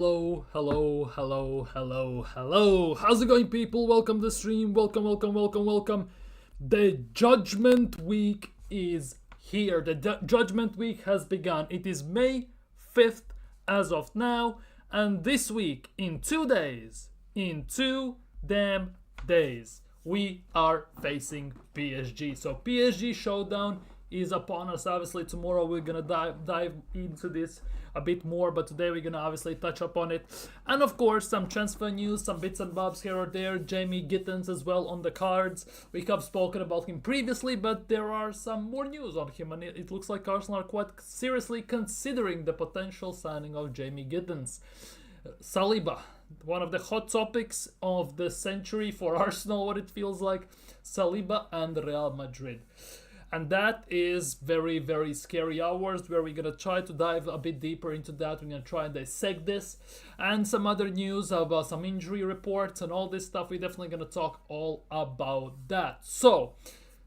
Hello, hello, hello, hello, hello. How's it going, people? Welcome to the stream. Welcome, welcome, welcome, welcome. The Judgment Week is here. The Judgment Week has begun. It is May 5th as of now. And this week, in 2 days, in 2 damn days, we are facing PSG. So PSG Showdown is upon us. Obviously, tomorrow we're gonna dive into this a bit more, but today we're gonna obviously touch upon it, and of course some transfer news, some bits and bobs here or there. Jamie Gittens as well on the cards. We have spoken about him previously, but there are some more news on him, and it looks like Arsenal are quite seriously considering the potential signing of Jamie Gittens. Saliba, one of the hot topics of the century for Arsenal, what it feels like. Saliba and Real Madrid. And that is very, very scary hours where we're going to try to dive a bit deeper into that. We're going to try and dissect this and some other news about some injury reports and all this stuff. We're definitely going to talk all about that. So,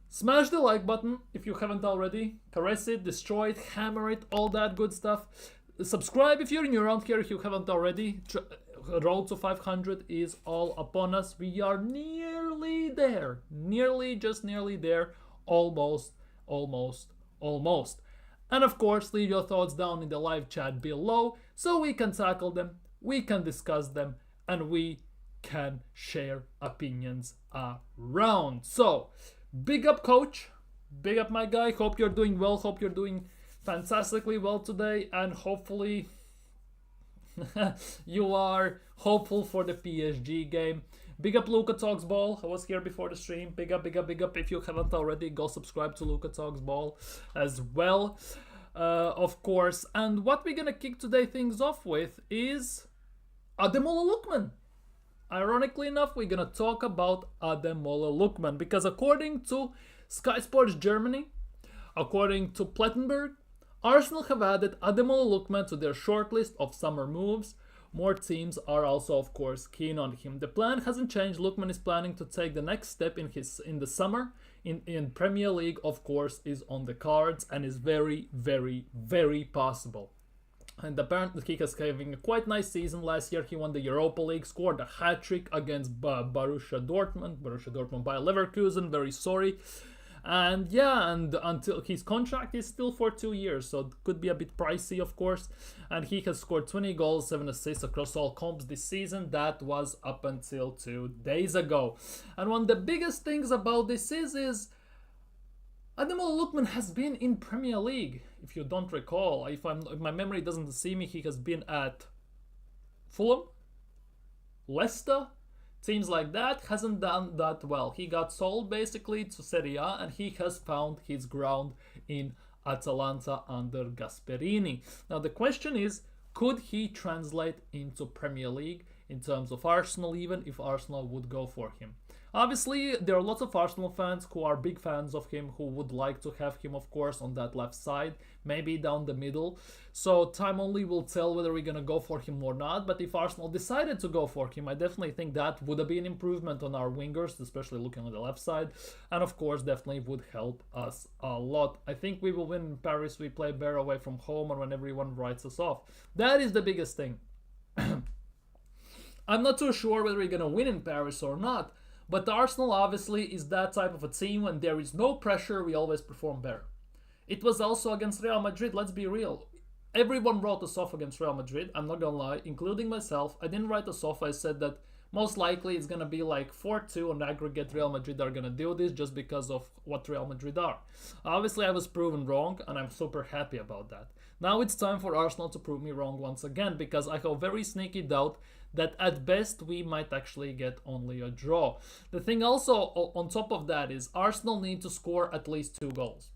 smash the like button if you haven't already. Caress it, destroy it, hammer it, all that good stuff. Subscribe if you're new around here if you haven't already. Road to 500 is all upon us. We are nearly there. Just nearly there. Almost. And of course, leave your thoughts down in the live chat below so we can tackle them, we can discuss them, and we can share opinions around. So, big up, coach. Big up, my guy. Hope you're doing well. Hope you're doing fantastically well today. And hopefully, you are hopeful for the PSG game. Big up Luca Talks Ball. I was here before the stream. Big up. If you haven't already, go subscribe to Luca Talks Ball as well. Of course. And what we're gonna kick today things off with is Ademola Lookman. Ironically enough, we're gonna talk about Ademola Lookman because according to Sky Sports Germany, according to Plettenberg, Arsenal have added Ademola Lookman to their shortlist of summer moves. More teams are also, of course, keen on him. The plan hasn't changed. Lookman is planning to take the next step in the summer. In Premier League, of course, is on the cards and is very, very, very possible. And apparently he has having a quite nice season. Last year he won the Europa League, scored a hat-trick against Borussia Dortmund by Leverkusen. Very sorry. And yeah, and until his contract is still for 2 years, so it could be a bit pricey, of course. And he has scored 20 goals, 7 assists across all comps this season. That was up until 2 days ago. And one of the biggest things about this is Ademola Lookman has been in Premier League. If you don't recall, if my memory doesn't deceive me, he has been at Fulham, Leicester. Teams like that hasn't done that well. He got sold basically to Serie A and he has found his ground in Atalanta under Gasperini. Now the question is, could he translate into Premier League in terms of Arsenal, even if Arsenal would go for him? Obviously, there are lots of Arsenal fans who are big fans of him, who would like to have him, of course, on that left side, maybe down the middle. So time only will tell whether we're going to go for him or not. But if Arsenal decided to go for him, I definitely think that would be an improvement on our wingers, especially looking on the left side. And of course, definitely would help us a lot. I think we will win in Paris. We play better away from home or when everyone writes us off. That is the biggest thing. I'm not too sure whether we're going to win in Paris or not. But Arsenal obviously is that type of a team when there is no pressure, we always perform better. It was also against Real Madrid, let's be real. Everyone wrote us off against Real Madrid, I'm not gonna lie, including myself. I didn't write us off, I said that most likely it's gonna be like 4-2 on aggregate. Real Madrid are gonna do this just because of what Real Madrid are. Obviously I was proven wrong and I'm super happy about that. Now it's time for Arsenal to prove me wrong once again, because I have a very sneaky doubt that at best we might actually get only a draw. The thing also on top of that is Arsenal need to score at least 2 goals.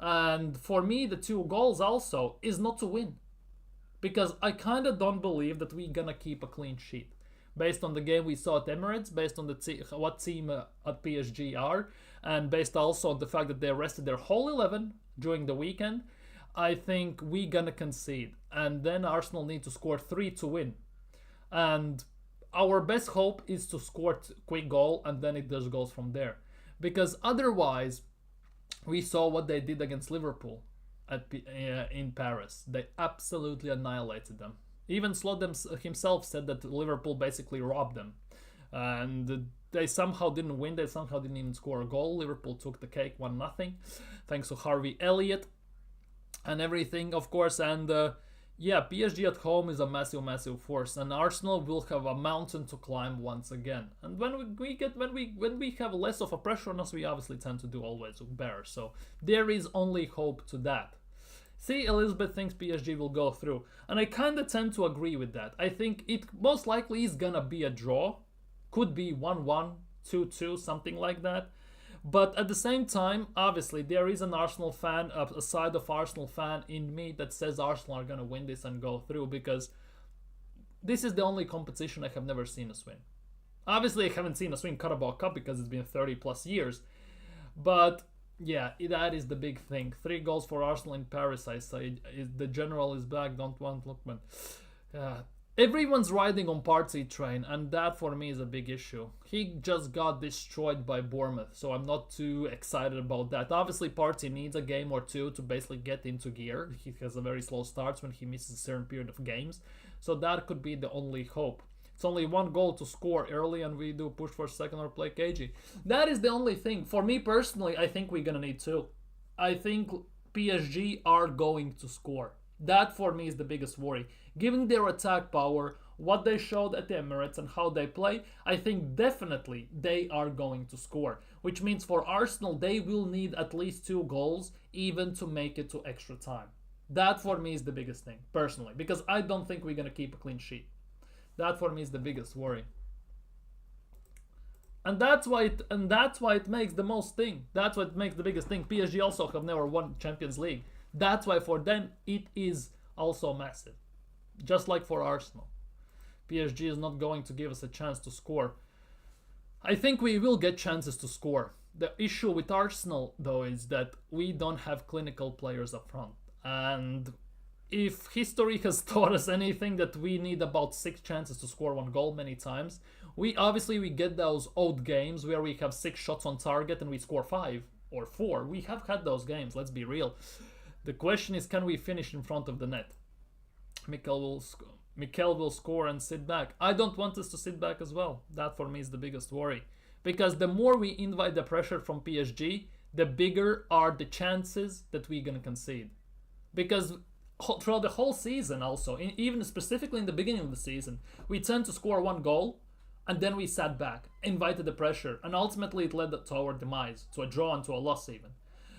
And for me, the 2 goals also is not to win. Because I kind of don't believe that we're gonna keep a clean sheet. Based on the game we saw at Emirates, based on what team at PSG are, and based also on the fact that they rested their whole 11 during the weekend, I think we're gonna concede. And then Arsenal need to score 3 to win. And our best hope is to score a quick goal and then it just goes from there. Because otherwise, we saw what they did against Liverpool in Paris. They absolutely annihilated them. Even Slot himself said that Liverpool basically robbed them. And they somehow didn't win. They somehow didn't even score a goal. Liverpool took the cake 1-0. Thanks to Harvey Elliott and everything, of course. And yeah, PSG at home is a massive, massive force, and Arsenal will have a mountain to climb once again. And when we have less of a pressure on us, we obviously tend to do always better. So there is only hope to that. See, Elizabeth thinks PSG will go through, and I kind of tend to agree with that. I think it most likely is gonna be a draw, could be 1-1, 2-2, something like that. But at the same time, obviously, there is an Arsenal fan, a side of Arsenal fan in me that says Arsenal are going to win this and go through, because this is the only competition I have never seen us win. Obviously, I haven't seen us win Carabao Cup because it's been 30 plus years. But yeah, that is the big thing. 3 goals for Arsenal in Paris, I say. The general is back, don't want Lookman. Everyone's riding on Partey train, and that for me is a big issue. He just got destroyed by Bournemouth, so I'm not too excited about that. Obviously, Partey needs a game or two to basically get into gear. He has a very slow start when he misses a certain period of games, so that could be the only hope. It's only 1 goal to score early, and we do push for second or play KG. That is the only thing. For me personally, I think we're gonna need 2. I think PSG are going to score. That for me is the biggest worry. Given their attack power, what they showed at the Emirates and how they play, I think definitely they are going to score. Which means for Arsenal, they will need at least 2 goals even to make it to extra time. That for me is the biggest thing, personally. Because I don't think we're going to keep a clean sheet. That for me is the biggest worry. And that's why it makes the most thing. That's what makes the biggest thing. PSG also have never won Champions League. That's why for them it is also massive. Just like for Arsenal. PSG is not going to give us a chance to score. I think we will get chances to score. The issue with Arsenal, though, is that we don't have clinical players up front. And if history has taught us anything, that we need about 6 chances to score 1 goal many times. We get those old games where we have 6 shots on target and we score 5 or 4. We have had those games, let's be real. The question is, can we finish in front of the net? Mikel will score and sit back. I don't want us to sit back as well. That for me is the biggest worry. Because the more we invite the pressure from PSG, the bigger are the chances that we're going to concede. Because throughout the whole season also, even specifically in the beginning of the season, we tend to score 1 goal and then we sat back, invited the pressure, and ultimately it led to our demise, to a draw and to a loss even.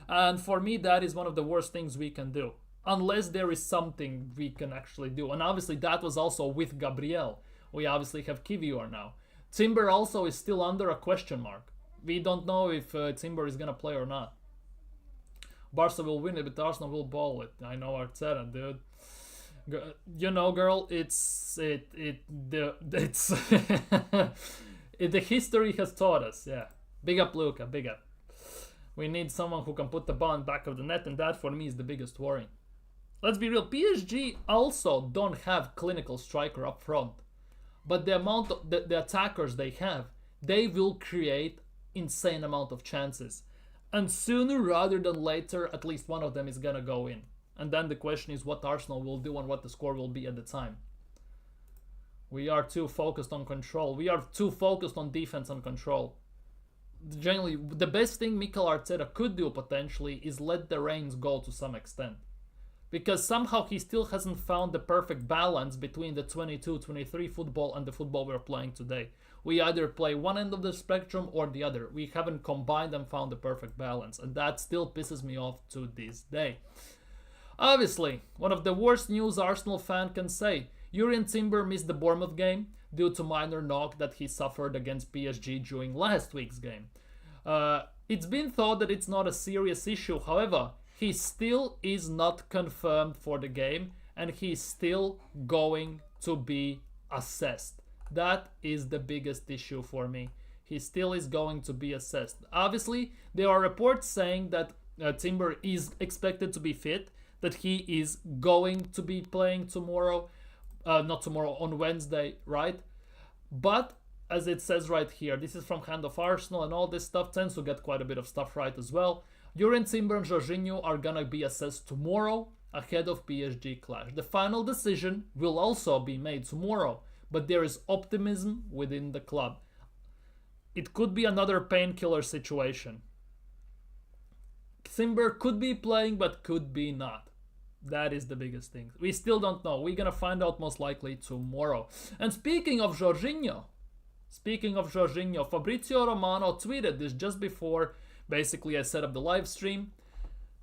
And for me, that is one of the worst things we can do. Unless there is something we can actually do. And obviously that was also with Gabriel. We obviously have Kivior now. Timber also is still under a question mark. We don't know if Timber is going to play or not. Barca will win it, but Arsenal will ball it. I know Arteta, dude. You know, girl, the history has taught us, yeah. Big up, Luca, big up. We need someone who can put the ball in back of the net, and that for me is the biggest worry. Let's be real, PSG also don't have clinical striker up front. But the amount of the attackers they have, they will create insane amount of chances. And sooner rather than later, at least one of them is gonna go in. And then the question is what Arsenal will do and what the score will be at the time. We are too focused on control. We are too focused on defense and control. Generally, the best thing Mikel Arteta could do potentially is let the reins go to some extent. Because somehow he still hasn't found the perfect balance between the 22-23 football and the football we're playing today. We either play one end of the spectrum or the other. We haven't combined and found the perfect balance. And that still pisses me off to this day. Obviously, one of the worst news Arsenal fan can say. Jurrien Timber missed the Bournemouth game due to minor knock that he suffered against PSG during last week's game. It's been thought that it's not a serious issue. However, he still is not confirmed for the game and he's still going to be assessed. That is the biggest issue for me. He still is going to be assessed. Obviously, there are reports saying that Timber is expected to be fit, that he is going to be playing tomorrow. Not tomorrow, on Wednesday, right? But, as it says right here, this is from Hand of Arsenal and all this stuff tends to get quite a bit of stuff right as well. Jurrien Timber and Jorginho are gonna be assessed tomorrow. ahead of PSG clash. The final decision will also be made tomorrow, but there is optimism within the club. It could be another painkiller situation. Timber could be playing, but could be not. That is the biggest thing. We still don't know. We're gonna find out most likely tomorrow. And speaking of Jorginho, Fabrizio Romano tweeted this just before basically I set up the live stream.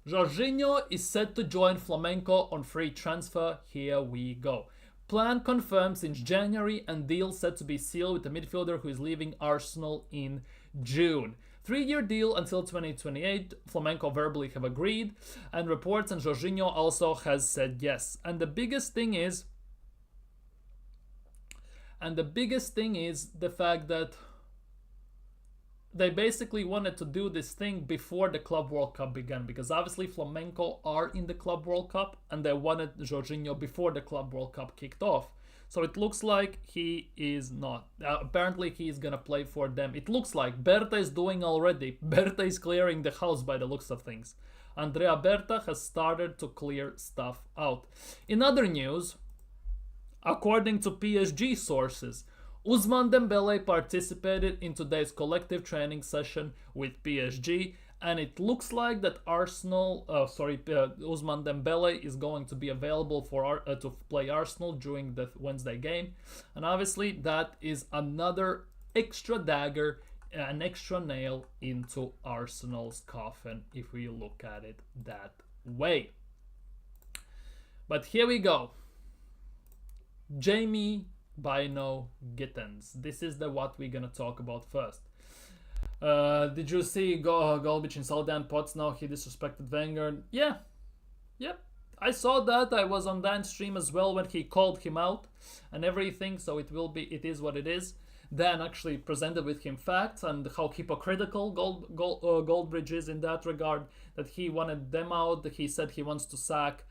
Jorginho is set to join Flamenco on free transfer. Here we go. Plan confirmed since January and deal set to be sealed with the midfielder who is leaving Arsenal in June. 3-year deal until 2028. Flamenco verbally have agreed, and reports and Jorginho also has said yes. And the biggest thing is the fact that they basically wanted to do this thing before the Club World Cup began, because obviously Flamenco are in the Club World Cup and they wanted Jorginho before the Club World Cup kicked off. So it looks like he is not. Apparently he is gonna play for them. It looks like Berta is doing already. Berta is clearing the house by the looks of things. Andrea Berta has started to clear stuff out. In other news, according to PSG sources, Ousmane Dembele participated in today's collective training session with PSG, and it looks like that Ousmane Dembele is going to be available for to play Arsenal during the Wednesday game, and obviously that is another extra dagger, an extra nail into Arsenal's coffin if we look at it that way. But here we go. Jamie Bino Gittens. This is what we're gonna talk about first. Did you see Golbich in Soldan Potts? Now he disrespected Wenger. Yeah. Yep. I saw that. I was on that stream as well when he called him out and everything. So it is what it is. Dan actually presented with him facts and how hypocritical Goldbridge is in that regard. That he wanted them out. That he said he wants to sack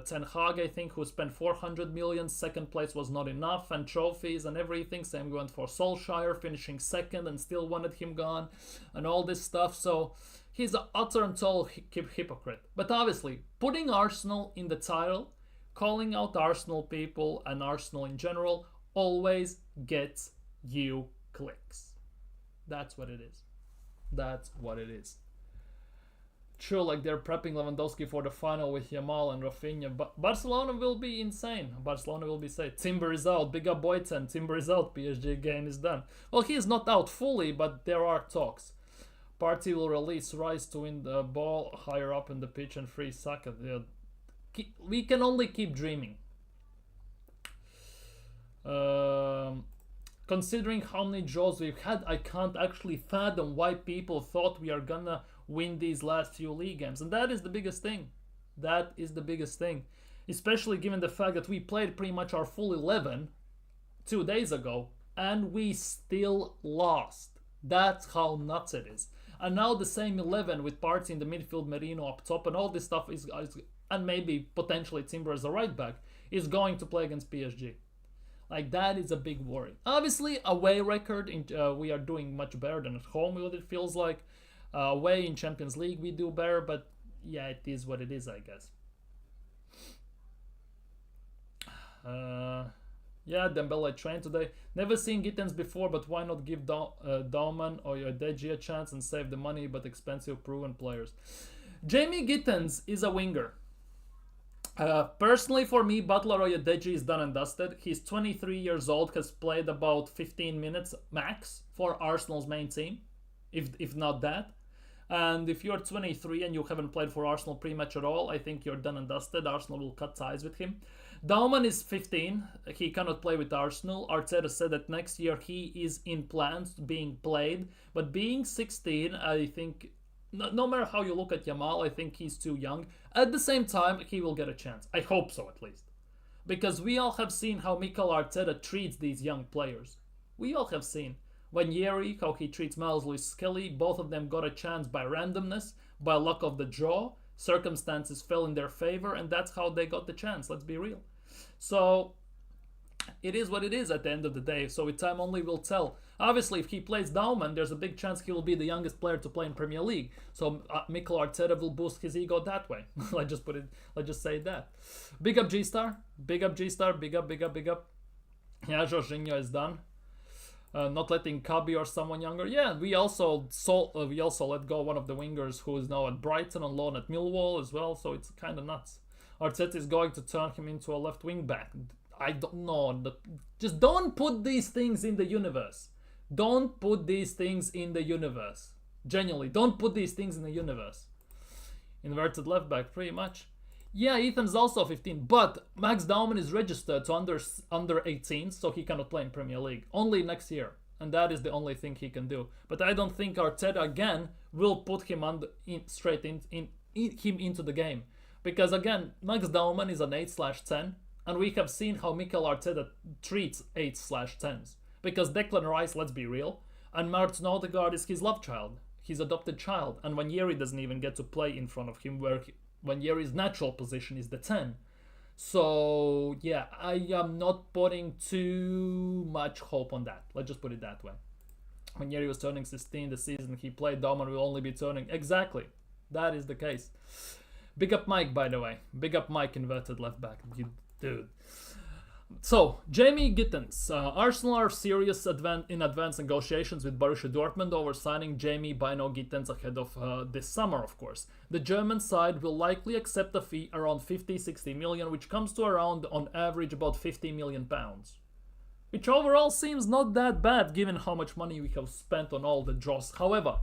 Ten Hag, I think, who spent 400 million. Second place was not enough, and trophies and everything. Same went for Solskjaer, finishing second and still wanted him gone, and all this stuff. So he's an utter and total hypocrite. But obviously, putting Arsenal in the title, calling out Arsenal people and Arsenal in general, always gets you clicks. That's what it is. That's what it is. True, like they're prepping Lewandowski for the final with Yamal and Rafinha. But Barcelona will be insane. Barcelona will be safe. Timber is out. Big up Boyton. Timber is out. PSG game is done. Well, he is not out fully, but there are talks. Party will release Rice to win the ball higher up in the pitch and free Saka. We can only keep dreaming. Considering how many draws we've had, I can't actually fathom why people thought we are gonna win these last few league games. And that is the biggest thing. That is the biggest thing. Especially given the fact that we played pretty much our full 11 2 days ago and we still lost. That's how nuts it is. And now the same 11 with Partey in the midfield, Merino up top, and all this stuff is and maybe potentially Timber as a right back, is going to play against PSG. Like, that is a big worry. Obviously, away record, we are doing much better than at home, what it feels like. Away in Champions League, we do better, but yeah, it is what it is, I guess. Yeah, Dembele trained today. Never seen Gittens before, but why not give Dauman or Deji a chance and save the money but expensive proven players? Jamie Gittens is a winger. Personally, for me, Butler Oyedeji is done and dusted. He's 23 years old, has played about 15 minutes max for Arsenal's main team, if not that. And if you're 23 and you haven't played for Arsenal pretty much at all, I think you're done and dusted. Arsenal will cut ties with him. Dauman is 15. He cannot play with Arsenal. Arteta said that next year he is in plans being played. But being 16, I think, no matter how you look at Yamal, I think he's too young. At the same time, he will get a chance. I hope so, at least. Because we all have seen how Mikel Arteta treats these young players. We all have seen. Ranieri, how he treats Miles Lewis-Skelly, both of them got a chance by randomness, by luck of the draw. Circumstances fell in their favor, and that's how they got the chance, let's be real. So, it is what it is at the end of the day, so time only will tell. Obviously, if he plays Dauman, there's a big chance he will be the youngest player to play in Premier League. So Mikel Arteta will boost his ego that way. Let's just say that. Big up G-Star, big up G-Star, big up. Yeah, Jorginho is done. Not letting Kabi or someone younger. Yeah, we also let go one of the wingers who is now at Brighton on loan at Millwall as well. So it's kind of nuts. Arteta is going to turn him into a left wing back. I don't know. Just don't put these things in the universe. Don't put these things in the universe. Genuinely, don't put these things in the universe. Inverted left back, pretty much. Yeah, Ethan's also 15, but Max Dauman is registered to under 18, so he cannot play in Premier League. Only next year, and that is the only thing he can do. But I don't think Arteta again will put him straight into the game. Because again, Max Dauman is an 8/10, and we have seen how Mikel Arteta treats 8/10s. Because Declan Rice, let's be real, and Martin Odegaard is his love child, his adopted child, and Wanjeri doesn't even get to play in front of him, where Wanjeri's natural position is the 10. So yeah, I am not putting too much hope on that. Let's just put it that way. Wanjeri was turning 16 the season he played, Dauman will only be turning... Exactly, that is the case. Big up Mike, by the way. Big up Mike, inverted left back. You dude. So, Jamie Gittens. Arsenal are serious in advanced negotiations with Borussia Dortmund over signing Jamie Bino Gittens ahead of this summer, of course. The German side will likely accept a fee around 50-60 million, which comes to around, on average, about 50 million pounds. Which overall seems not that bad, given how much money we have spent on all the draws. However,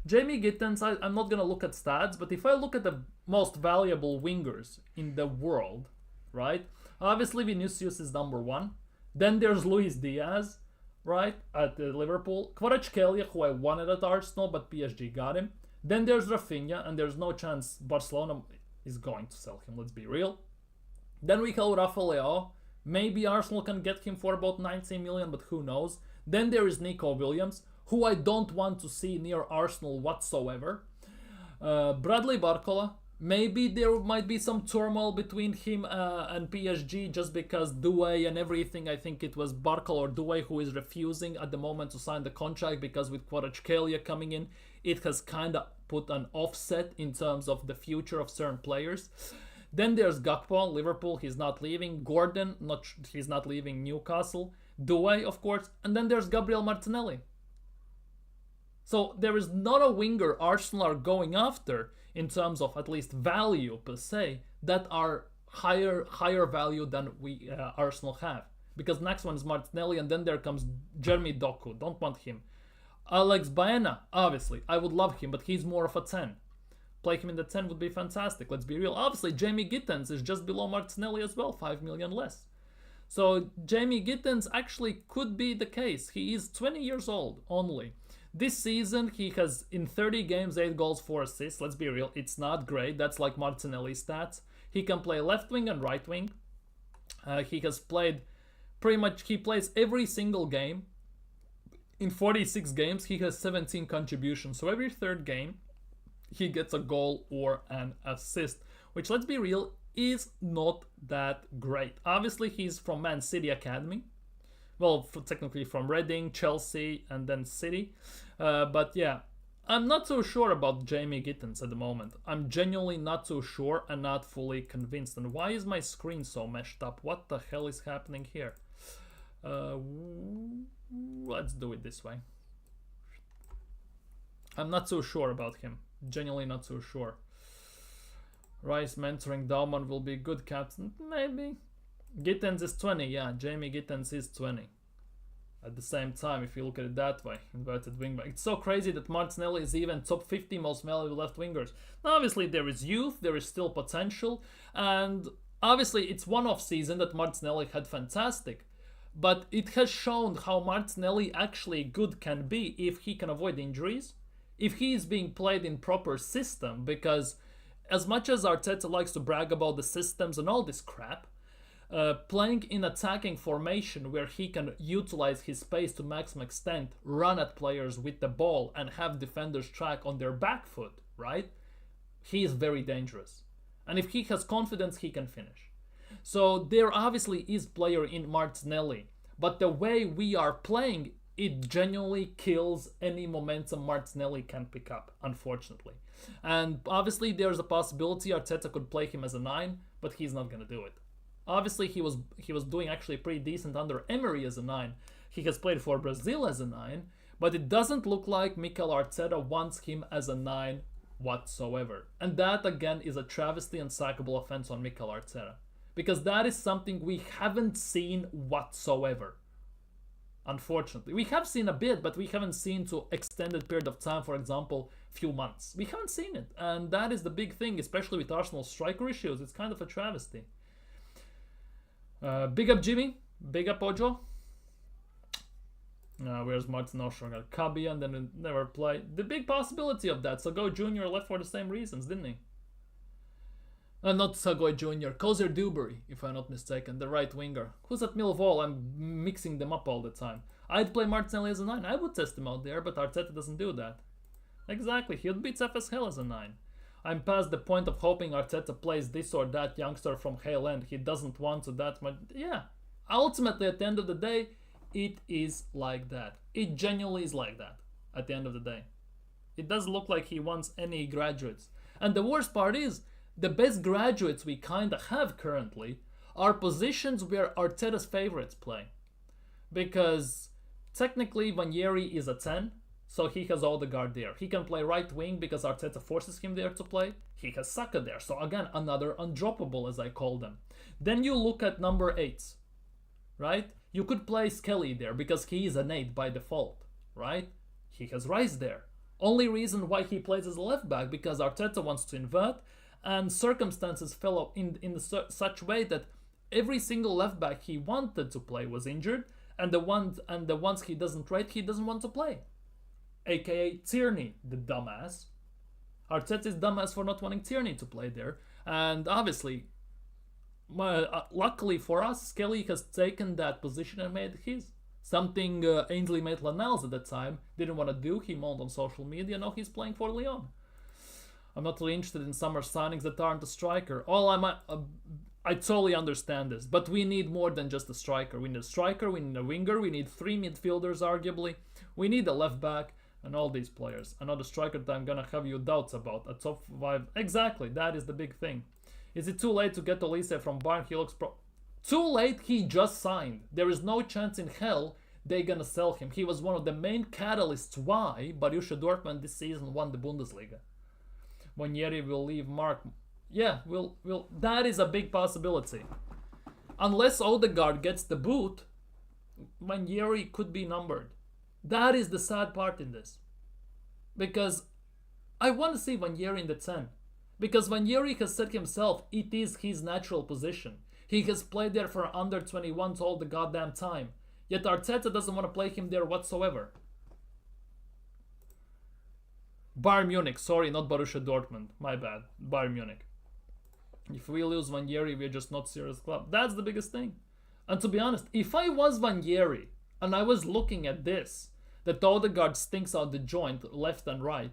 Jamie Gittens, I'm not going to look at stats, but if I look at the most valuable wingers in the world, right? Obviously, Vinicius is number one. Then there's Luis Diaz, right, at Liverpool. Kvaratskhelia, who I wanted at Arsenal, but PSG got him. Then there's Rafinha, and there's no chance Barcelona is going to sell him, let's be real. Then we have Rafa Leao. Maybe Arsenal can get him for about 19 million, but who knows. Then there is Nico Williams, who I don't want to see near Arsenal whatsoever. Bradley Barcola. Maybe there might be some turmoil between him and PSG just because Doué and everything. I think it was Barcola or Doué who is refusing at the moment to sign the contract, because with Kvaratskhelia coming in, it has kind of put an offset in terms of the future of certain players. Then there's Gakpo, Liverpool, he's not leaving. Gordon, he's not leaving Newcastle. Doué, of course. And then there's Gabriel Martinelli. So there is not a winger Arsenal are going after in terms of at least value per se that are higher value than we Arsenal have. Because next one is Martinelli, and then there comes Jeremy Doku. Don't want him. Alex Baena, obviously, I would love him, but he's more of a 10. Play him in the 10 would be fantastic. Let's be real. Obviously, Jamie Gittens is just below Martinelli as well, 5 million less. So Jamie Gittens actually could be the case. He is 20 years old only. This season, he has, in 30 games, 8 goals, 4 assists. Let's be real, it's not great. That's like Martinelli's stats. He can play left wing and right wing. He has played he plays every single game. In 46 games, he has 17 contributions. So every third game, he gets a goal or an assist. Which, let's be real, is not that great. Obviously, he's from Man City Academy. Well, technically from Reading, Chelsea, and then City. But yeah, I'm not so sure about Jamie Gittens at the moment. I'm genuinely not so sure and not fully convinced. And why is my screen so meshed up? What the hell is happening here? Let's do it this way. I'm not so sure about him. Genuinely not so sure. Rice mentoring Dauman will be good captain. Maybe. Gittens is 20, yeah, Jamie Gittens is 20. At the same time, if you look at it that way, inverted wingback. It's so crazy that Martinelli is even top 50 most valuable left wingers. Now, obviously, there is youth, there is still potential, and obviously, it's one-off season that Martinelli had fantastic. But it has shown how Martinelli actually good can be if he can avoid injuries, if he is being played in proper system, because as much as Arteta likes to brag about the systems and all this crap, playing in attacking formation where he can utilize his space to maximum extent, run at players with the ball and have defenders track on their back foot, right? He is very dangerous. And if he has confidence, he can finish. So there obviously is player in Martinelli, but the way we are playing, it genuinely kills any momentum Martinelli can pick up, unfortunately. And obviously there's a possibility Arteta could play him as a 9, but he's not going to do it. Obviously he was doing actually pretty decent under Emery as a 9. He has played for Brazil as a 9, but it doesn't look like Mikel Arteta wants him as a 9 whatsoever. And that again is a travesty and sackable offense on Mikel Arteta. Because that is something we haven't seen whatsoever. Unfortunately. We have seen a bit, but we haven't seen to extended period of time, for example, few months. We haven't seen it. And that is the big thing, especially with Arsenal's striker issues. It's kind of a travesty. Big up Jimmy. Big up Ojo. Where's Martin Oshon? Kabi and then never play. The big possibility of that. Sagoy Jr. left for the same reasons, didn't he? Not Sagoy Jr. Kozer Dewberry, if I'm not mistaken, the right winger. Who's at Millwall? I'm mixing them up all the time. I'd play Martinelli as a 9. I would test him out there, but Arteta doesn't do that. Exactly, he'd be tough as hell as a 9. I'm past the point of hoping Arteta plays this or that youngster from Hale End. He doesn't want to that much. Yeah, ultimately at the end of the day, it is like that. It genuinely is like that at the end of the day. It doesn't look like he wants any graduates. And the worst part is, the best graduates we kind of have currently are positions where Arteta's favorites play. Because technically Vanieri is a 10, so he has Odegaard there. He can play right wing because Arteta forces him there to play. He has Saka there. So again, another undroppable, as I call them. Then you look at number 8s, right? You could play Skelly there because he is an 8 by default, right? He has Rice there. Only reason why he plays as a left back because Arteta wants to invert and circumstances fell up in such way that every single left back he wanted to play was injured, and the ones he doesn't rate, he doesn't want to play. AKA Tierney, the dumbass. Arteta is dumbass for not wanting Tierney to play there, and obviously, luckily for us, Skelly has taken that position and made it his. Something Ainsley Maitland-Niles at the time didn't want to do. He moaned on social media. Now he's playing for Lyon. I'm not really interested in summer signings that aren't a striker. I totally understand this, but we need more than just a striker. We need a striker, we need a winger, we need 3 midfielders arguably, we need a left back, and all these players. Another striker that I'm gonna have you doubts about. A top 5, exactly, that is the big thing. Is it too late to get Olise from Bayern? He looks too late, he just signed. There is no chance in hell they're gonna sell him. He was one of the main catalysts why Borussia Dortmund this season won the Bundesliga. Vanieri will leave Mark. Yeah, that is a big possibility. Unless Odegaard gets the boot, Vanieri could be numbered. That is the sad part in this. Because I want to see Vanieri in the 10. Because Vanieri has said himself, it is his natural position. He has played there for under 21s all the goddamn time. Yet Arteta doesn't want to play him there whatsoever. Bayern Munich, sorry, not Borussia Dortmund. My bad. Bayern Munich. If we lose Vanieri, we're just not serious club. That's the biggest thing. And to be honest, if I was Vanieri and I was looking at this, that Odegaard stinks out the joint left and right,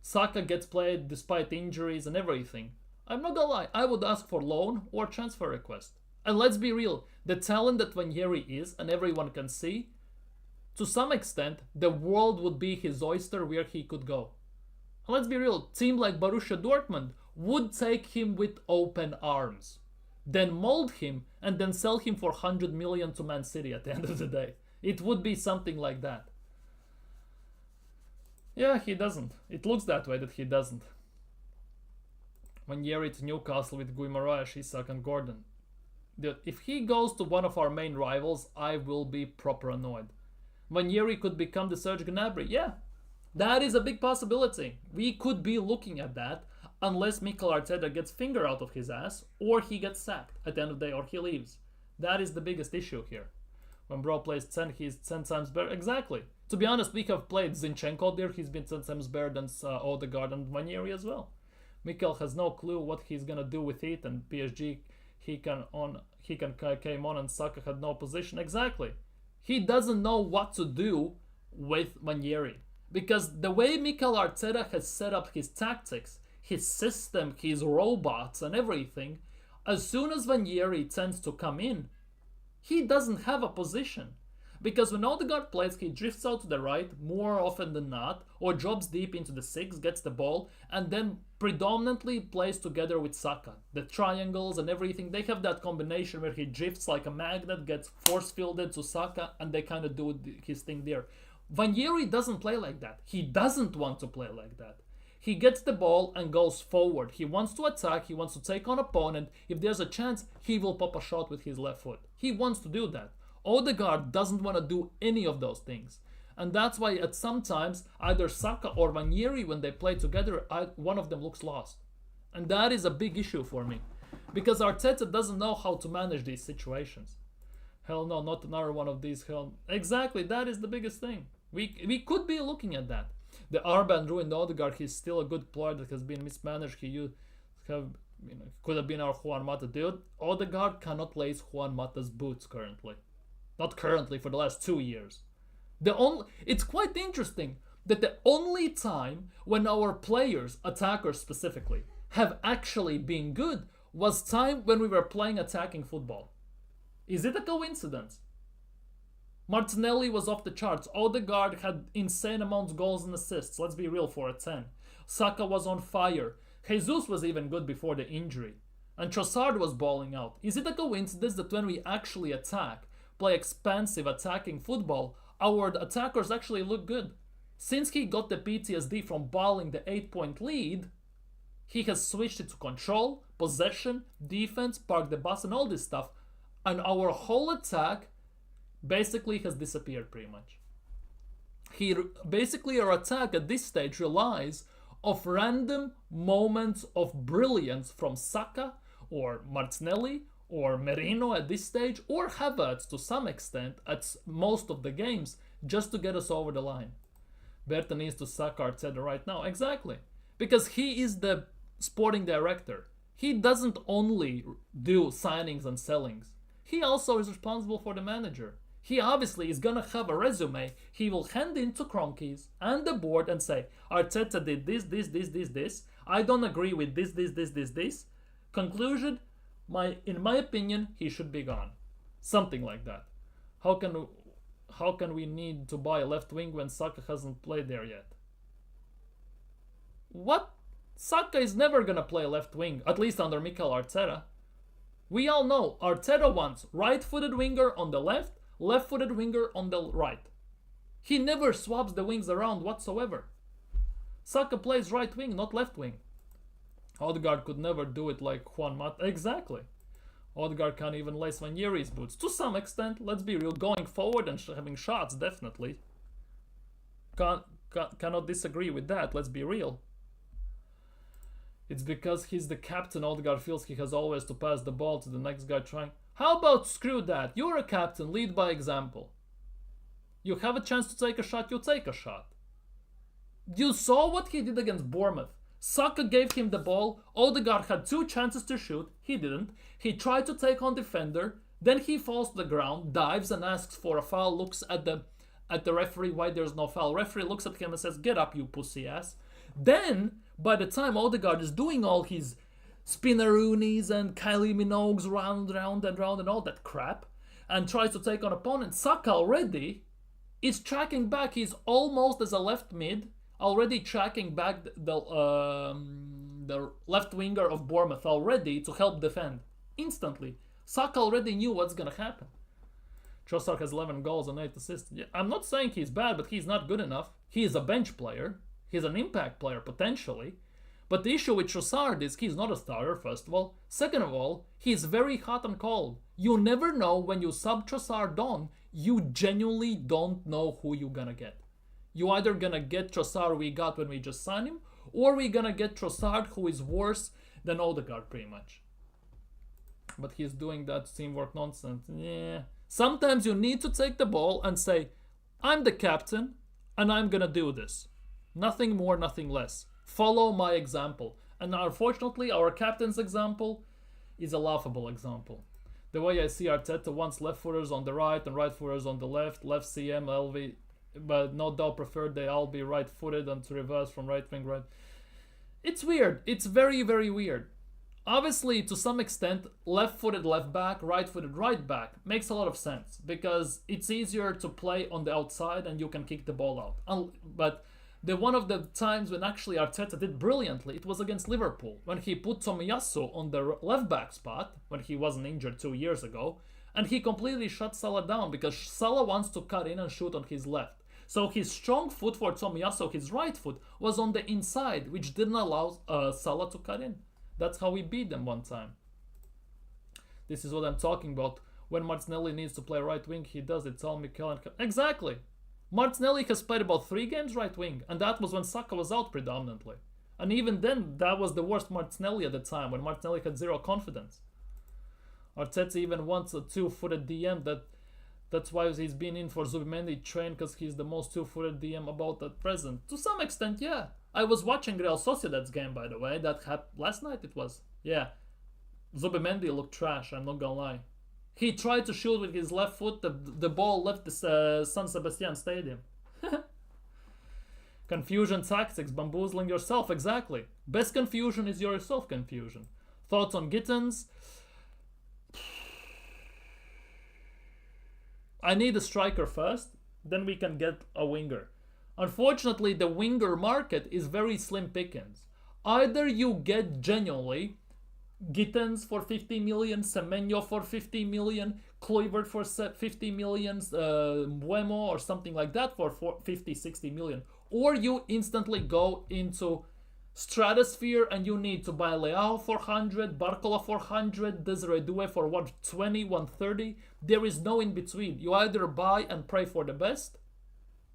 Saka gets played despite injuries and everything, I'm not gonna lie, I would ask for loan or transfer request. And let's be real, the talent that Vanieri is, and everyone can see, to some extent, the world would be his oyster where he could go. And let's be real, team like Borussia Dortmund would take him with open arms, then mold him and then sell him for 100 million to Man City at the end of the day. It would be something like that. Yeah, he doesn't. It looks that way that he doesn't. Vanieri to Newcastle with Guimaraes, Isak and Gordon. If he goes to one of our main rivals, I will be proper annoyed. Vanieri could become the Serge Gnabry. Yeah, that is a big possibility. We could be looking at that unless Mikel Arteta gets finger out of his ass or he gets sacked at the end of the day or he leaves. That is the biggest issue here. When Bro plays 10, he's 10 times better. Exactly. To be honest, we have played Zinchenko there. He's been 10 times better than Odegaard and Vanieri as well. Mikel has no clue what he's gonna do with it, and PSG he came on and Saka had no position. Exactly. He doesn't know what to do with Vanieri. Because the way Mikel Arteta has set up his tactics, his system, his robots and everything, as soon as Ranieri tends to come in, he doesn't have a position. Because when Odegaard plays, he drifts out to the right more often than not, or drops deep into the 6, gets the ball, and then predominantly plays together with Saka. The triangles and everything, they have that combination where he drifts like a magnet, gets force-fielded to Saka, and they kind of do his thing there. Ranieri doesn't play like that. He doesn't want to play like that. He gets the ball and goes forward. He wants to attack, he wants to take on opponent. If there's a chance, he will pop a shot with his left foot. He wants to do that. Odegaard doesn't want to do any of those things. And that's why at sometimes either Saka or Ranieri, when they play together, one of them looks lost. And that is a big issue for me. Because Arteta doesn't know how to manage these situations. Hell no, not another one of these. Exactly, that is the biggest thing. We could be looking at that. The armband ruined Odegaard. He's still a good player that has been mismanaged. Could have been our Juan Mata. Dude, Odegaard cannot lace Juan Mata's boots currently. Not currently, for the last 2 years. It's quite interesting that the only time when our players, attackers specifically, have actually been good was time when we were playing attacking football. Is it a coincidence? Martinelli was off the charts. Odegaard had insane amounts of goals and assists. Let's be real, for a 10. Saka was on fire. Jesus was even good before the injury. And Trossard was balling out. Is it a coincidence that when we actually attack, play expansive attacking football, our attackers actually look good? Since he got the PTSD from balling the 8-point lead, he has switched it to control, possession, defense, park the bus and all this stuff. And our whole attack basically has disappeared pretty much. Basically our attack at this stage relies of random moments of brilliance from Saka or Martinelli or Merino at this stage, or Havertz to some extent at most of the games, just to get us over the line. Berta needs to sack Arteta right now. Exactly. Because he is the sporting director. He doesn't only do signings and sellings. He also is responsible for the manager. He obviously is gonna have a resume he will hand in to Kroenkes and the board and say, Arteta did this. I don't agree with this. Conclusion, in my opinion, he should be gone. Something like that. How can we need to buy a left wing when Saka hasn't played there yet? What? Saka is never gonna play left wing, at least under Mikel Arteta. We all know Arteta wants right-footed winger on the left, left-footed winger on the right. He never swaps the wings around whatsoever. Saka plays right wing, not left wing. Odegaard could never do it like Juan Mata. Exactly. Odegaard can't even lace Ranieri's boots. To some extent, let's be real. Going forward and having shots, definitely. Cannot disagree with that, let's be real. It's because he's the captain, Odegaard feels he has always to pass the ball to the next guy trying. How about screw that? You're a captain, lead by example. You have a chance to take a shot, you take a shot. You saw what he did against Bournemouth. Saka gave him the ball, Odegaard had 2 chances to shoot, he didn't. He tried to take on defender, then he falls to the ground, dives and asks for a foul, looks at the referee, why there's no foul. Referee looks at him and says, get up you pussy ass. Then, by the time Odegaard is doing all his spinneroonies and Kylie Minogues round and all that crap, and tries to take on opponent, Saka already is tracking back. He's almost as a left mid, already tracking back the left winger of Bournemouth already to help defend. Instantly. Saka already knew what's gonna happen. Trossard has 11 goals and 8 assists. Yeah, I'm not saying he's bad, but he's not good enough. He is a bench player. He's an impact player, potentially. But the issue with Trossard is he's not a starter, first of all. Second of all, he's very hot and cold. You never know when you sub Trossard on, you genuinely don't know who you're gonna get. You either gonna get Trossard we got when we just signed him, or we gonna get Trossard who is worse than Odegaard, pretty much. But he's doing that teamwork nonsense. Yeah. Sometimes you need to take the ball and say, I'm the captain, and I'm gonna do this. Nothing more, nothing less. Follow my example. And unfortunately, our captain's example is a laughable example. The way I see Arteta wants left footers on the right and right footers on the left CM, LV, but no doubt preferred they all be right footed and to reverse from right wing right. It's weird. It's very, very weird. Obviously, to some extent, left-footed left back, right-footed right back makes a lot of sense because it's easier to play on the outside and you can kick the ball out. But the one of the times when actually Arteta did brilliantly, it was against Liverpool when he put Tomiyasu on the left back spot when he wasn't injured 2 years ago, and he completely shut Salah down because Salah wants to cut in and shoot on his left. So his strong foot for Tomiyasu, his right foot, was on the inside, which didn't allow Salah to cut in. That's how we beat them one time. This is what I'm talking about. When Martinelli needs to play right wing, he does. It's all Mikel. Exactly. Martinelli has played about 3 games right wing, and that was when Saka was out predominantly. And even then, that was the worst Martinelli at the time, when Martinelli had zero confidence. Arteta even wants a 2-footed DM. That's why he's been in for Zubimendi train, because he's the most 2-footed DM about at present. To some extent, yeah. I was watching Real Sociedad's game, by the way. That happened last night, it was. Yeah. Zubimendi looked trash, I'm not gonna lie. He tried to shoot with his left foot. The ball left the San Sebastian Stadium. Confusion tactics, bamboozling yourself, exactly. Best confusion is yourself confusion. Thoughts on Gittens? I need a striker first, then we can get a winger. Unfortunately, the winger market is very slim pickings. Either you get genuinely Gittens for 50 million, Semenyo for 50 million, Kluivert for 50 million, Buemo or something like that for 50, 60 million. Or you instantly go into stratosphere and you need to buy Leao for 100, Barcola for 100, Desiree Doué for 120, 130. There is no in between. You either buy and pray for the best,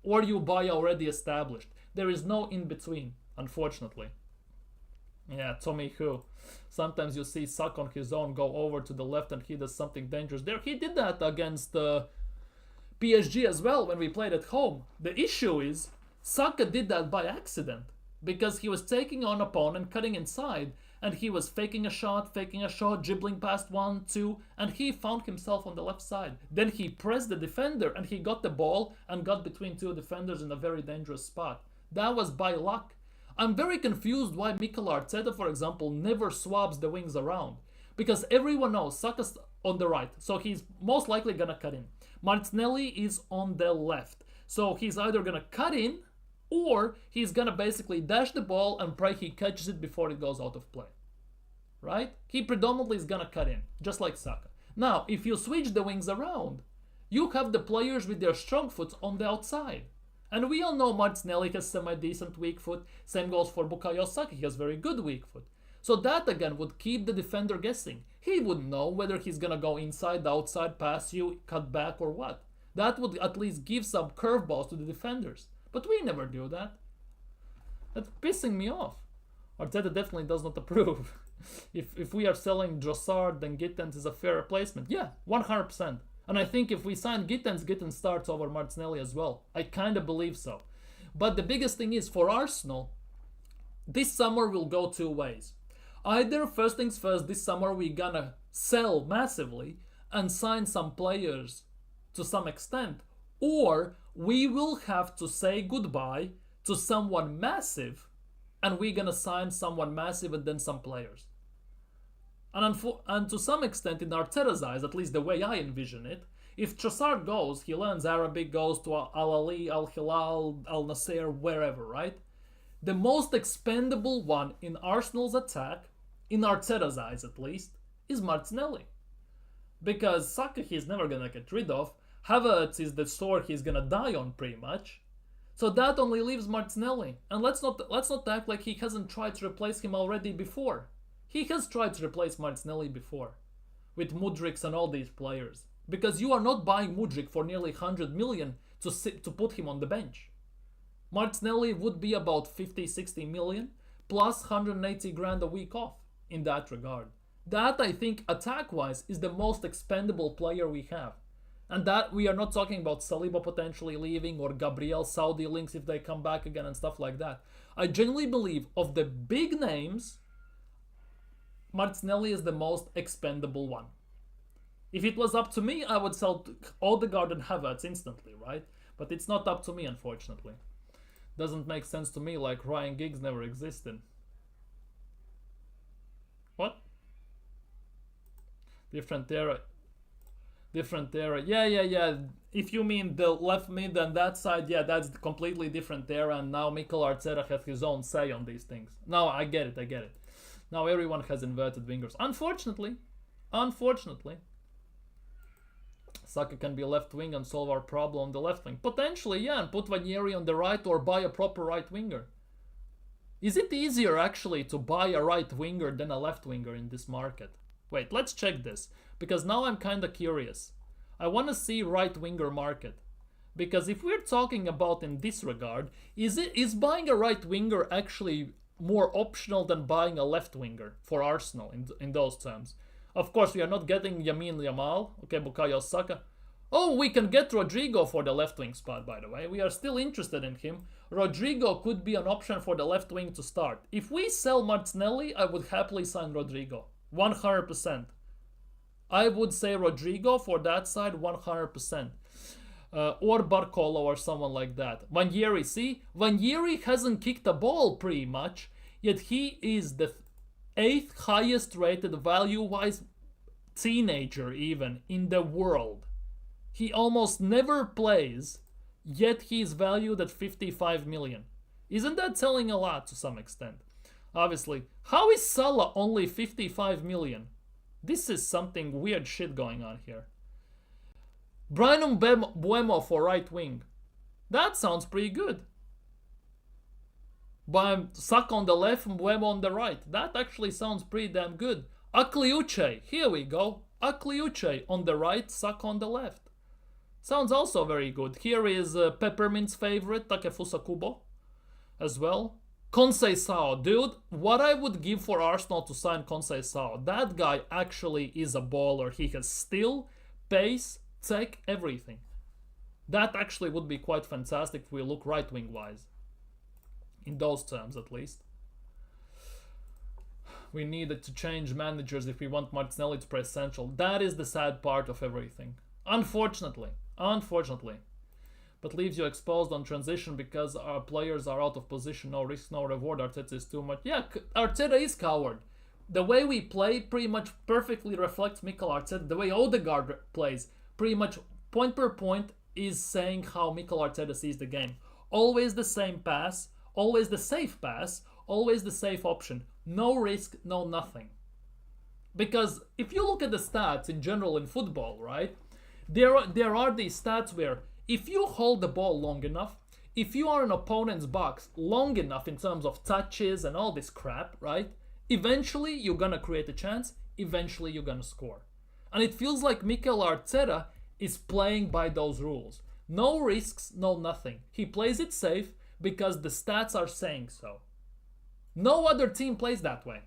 or you buy already established. There is no in between, unfortunately. Yeah, Tommy Who. Sometimes you see Saka on his own go over to the left and he does something dangerous there. He did that against PSG as well when we played at home. The issue is Saka did that by accident because he was taking on opponent, cutting inside, and he was faking a shot, dribbling past 1, 2, and he found himself on the left side. Then he pressed the defender and he got the ball and got between 2 defenders in a very dangerous spot. That was by luck. I'm very confused why Mikel Arteta, for example, never swaps the wings around. Because everyone knows Saka's on the right, so he's most likely gonna cut in. Martinelli is on the left, so he's either gonna cut in or he's gonna basically dash the ball and pray he catches it before it goes out of play. Right? He predominantly is gonna cut in, just like Saka. Now, if you switch the wings around, you have the players with their strong foot on the outside. And we all know Martinelli has semi-decent weak foot. Same goes for Bukayo Saka. He has very good weak foot. So that again would keep the defender guessing. He wouldn't know whether he's gonna go inside, outside, pass you, cut back or what. That would at least give some curveballs to the defenders. But we never do that. That's pissing me off. Arteta definitely does not approve. If we are selling Trossard, then Gittens is a fair replacement. Yeah, 100%. And I think if we sign Gittens, Gittens starts over Martinelli as well. I kind of believe so. But the biggest thing is, for Arsenal, this summer will go 2 ways. Either, first things first, this summer we're gonna sell massively and sign some players to some extent. Or we will have to say goodbye to someone massive and we're gonna sign someone massive and then some players. And to some extent, in Arteta's eyes, at least the way I envision it, if Trossard goes, he learns Arabic, goes to Al-Ali, Al-Hilal, Al-Nasser, wherever, right? The most expendable one in Arsenal's attack, in Arteta's eyes at least, is Martinelli. Because Saka he's never gonna get rid of, Havertz is the sword he's gonna die on pretty much. So that only leaves Martinelli. And let's not act like he hasn't tried to replace him already before. He has tried to replace Martinelli before, with Mudryk and all these players. Because you are not buying Mudryk for nearly 100 million to put him on the bench. Martinelli would be about 50, 60 million, plus 180 grand a week off in that regard. That, I think, attack-wise, is the most expendable player we have. And that we are not talking about Saliba potentially leaving or Gabriel Saudi links if they come back again and stuff like that. I genuinely believe of the big names, Martinelli is the most expendable one. If it was up to me, I would sell Odegaard and Havertz instantly, right? But it's not up to me, unfortunately. Doesn't make sense to me, like Ryan Giggs never existed. What? Different era. Different era. Yeah. If you mean the left mid and that side, yeah, that's completely different era. And now Mikel Arteta has his own say on these things. No, I get it. Now everyone has inverted wingers. Unfortunately. Saka can be left wing and solve our problem on the left wing. Potentially, yeah, and put Ranieri on the right or buy a proper right winger. Is it easier actually to buy a right winger than a left winger in this market? Wait, let's check this, because now I'm kind of curious. I want to see right winger market, because if we're talking about in this regard, is buying a right winger actually more optional than buying a left winger for Arsenal in those terms? Of course, we are not getting Yamin Yamal, okay, Bukayo Saka. Oh, we can get Rodrigo for the left wing spot, by the way. We are still interested in him. Rodrigo could be an option for the left wing to start. If we sell Martinelli, I would happily sign Rodrigo. 100%. I would say Rodrigo for that side, 100%. Or Barcola or someone like that. Ranieri, see? Ranieri hasn't kicked a ball pretty much, yet he is the 8th highest rated value-wise teenager even in the world. He almost never plays, yet he is valued at 55 million. Isn't that telling a lot to some extent? Obviously. How is Salah only 55 million? This is something weird shit going on here. Brian Buemo for right wing. That sounds pretty good. Saka on the left and Buemo on the right. That actually sounds pretty damn good. Akliuche. Here we go. Akliuche on the right, Saka on the left. Sounds also very good. Here is Peppermint's favorite, Takefusa Kubo, as well. Conceição, dude, what I would give for Arsenal to sign Conceição. That guy actually is a baller. He has skill, pace, tech, everything. That actually would be quite fantastic if we look right wing wise. In those terms, at least. We needed to change managers if we want Martinelli to play central. That is the sad part of everything. Unfortunately. But leaves you exposed on transition because our players are out of position. No risk, no reward. Arteta is too much. Yeah, Arteta is coward. The way we play pretty much perfectly reflects Mikel Arteta. The way Odegaard plays, pretty much point per point, is saying how Mikel Arteta sees the game. Always the same pass, always the safe pass, always the safe option. No risk, no nothing. Because if you look at the stats in general in football, right? There are these stats where if you hold the ball long enough, if you are in opponent's box long enough in terms of touches and all this crap, right? Eventually you're gonna create a chance, eventually you're gonna score. And it feels like Mikel Arteta is playing by those rules. No risks, no nothing. He plays it safe because the stats are saying so. No other team plays that way.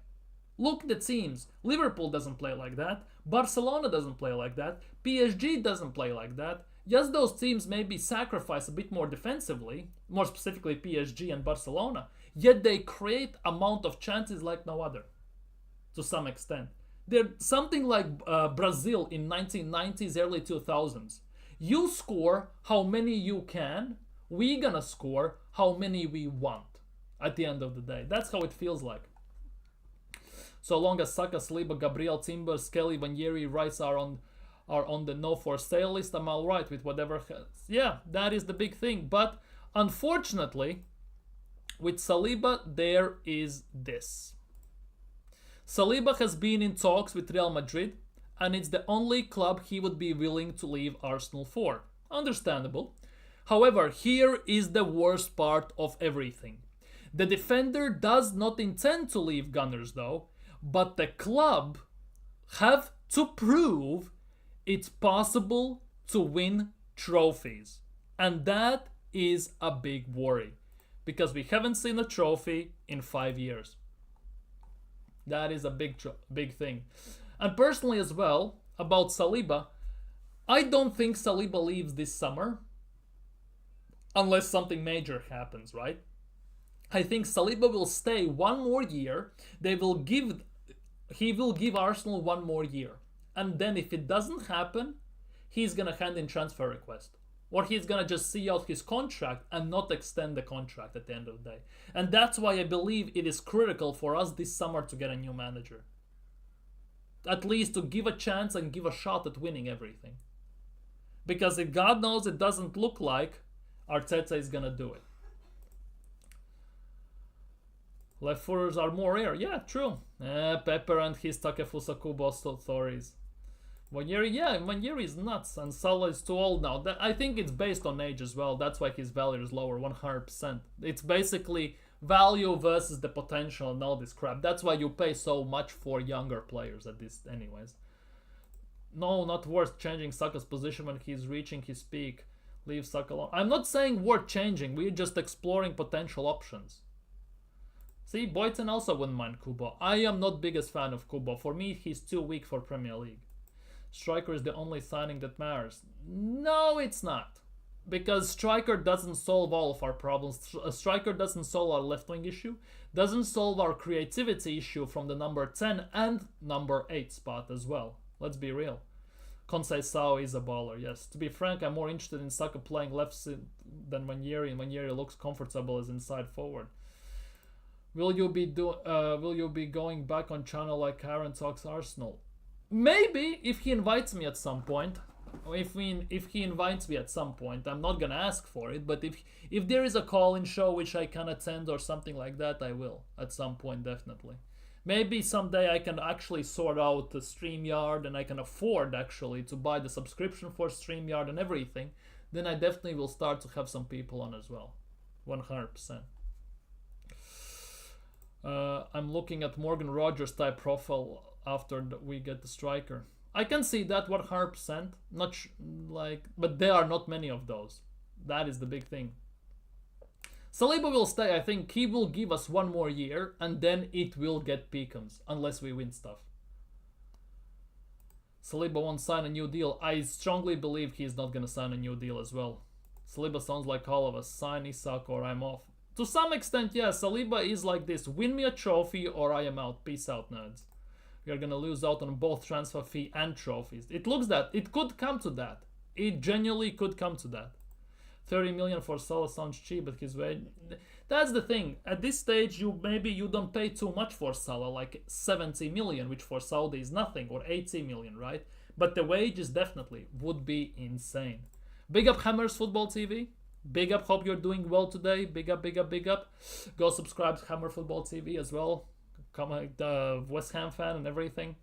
Look at the teams. Liverpool doesn't play like that. Barcelona doesn't play like that. PSG doesn't play like that. Yes, those teams maybe sacrifice a bit more defensively, more specifically PSG and Barcelona, yet they create amount of chances like no other, to some extent. They're something like Brazil in 1990s, early 2000s. You score how many you can, we gonna score how many we want at the end of the day. That's how it feels like. So long as Saka, Saliba, Gabriel, Timber, Skelly, Ranieri, Rice are on the no for sale list, I'm alright with whatever has. Yeah, that is the big thing. But unfortunately, with Saliba, there is this. Saliba has been in talks with Real Madrid, and it's the only club he would be willing to leave Arsenal for. Understandable. However, here is the worst part of everything. The defender does not intend to leave Gunners though, but the club have to prove it's possible to win trophies. And that is a big worry, because we haven't seen a trophy in 5 years. That is a big thing. And personally as well, about Saliba, I don't think Saliba leaves this summer unless something major happens, right? I think Saliba will stay one more year. He will give Arsenal one more year. And then if it doesn't happen, he's going to hand in transfer request. Or he's going to just see out his contract and not extend the contract at the end of the day. And that's why I believe it is critical for us this summer to get a new manager. at least to give a chance and give a shot at winning everything. Because if God knows it doesn't look like Arteta is gonna do it. Left footers are more rare. Yeah, true. Pepper and his Takefusa Kubo stories. Wanjeri is nuts, and Salah is too old now. I think it's based on age as well. That's why his value is lower, 100%. It's basically value versus the potential and all this crap. That's why you pay so much for younger players at this anyways. No, not worth changing Saka's position when he's reaching his peak. Leave Saka alone. I'm not saying worth changing. We're just exploring potential options. See, Boyton also wouldn't mind Kubo. I am not biggest fan of Kubo. For me, he's too weak for Premier League. Striker is the only signing that matters. No, it's not. Because striker doesn't solve all of our problems. A striker doesn't solve our left wing issue. Doesn't solve our creativity issue from the number 10 and number 8 spot as well. Let's be real. Konsei Sao is a baller, yes. To be frank, I'm more interested in Saka playing left than Wanjeri, and Wanjeri looks comfortable as inside forward. Will you be going back on channel like Aaron talks Arsenal? Maybe if he invites me at some point. If he invites me at some point, I'm not gonna ask for it. But if there is a call-in show which I can attend or something like that, I will at some point definitely. Maybe someday I can actually sort out the StreamYard and I can afford actually to buy the subscription for StreamYard and everything. Then I definitely will start to have some people on as well, 100%. I'm looking at Morgan Rogers type profile after we get the striker. I can see that 100%. But there are not many of those. That is the big thing. Saliba will stay. I think he will give us one more year, and then it will get Peakums unless we win stuff. Saliba won't sign a new deal. I strongly believe he's not gonna sign a new deal as well. Saliba sounds like all of us. Sign Isak or I'm off. To some extent, yeah, Saliba is like this. Win me a trophy or I am out. Peace out, nerds. We are going to lose out on both transfer fee and trophies. It looks that. It could come to that. It genuinely could come to that. 30 million for Salah sounds cheap, but his wage... That's the thing. At this stage, maybe you don't pay too much for Salah, like 70 million, which for Saudi is nothing, or 80 million, right? But the wages definitely would be insane. Big up Hammers Football TV. Big up, hope you're doing well today. Big up, big up, big up. Go subscribe to Hammer Football TV as well. Come West Ham fan and everything.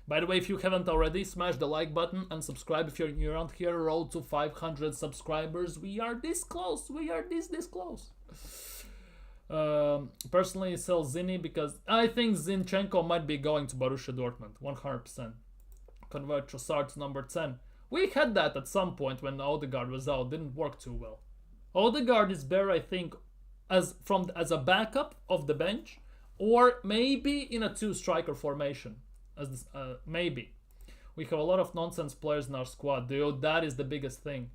By the way, if you haven't already, smash the like button and subscribe if you're new around here. Road to 500 subscribers. We are this close. We are this close. Personally, sell Zini because I think Zinchenko might be going to Borussia Dortmund. 100%. Convert Trossard to number 10. We had that at some point when Odegaard was out. Didn't work too well. Odegaard is better, I think, as a backup of the bench, or maybe in a 2-striker formation. Maybe. We have a lot of nonsense players in our squad, dude. That is the biggest thing.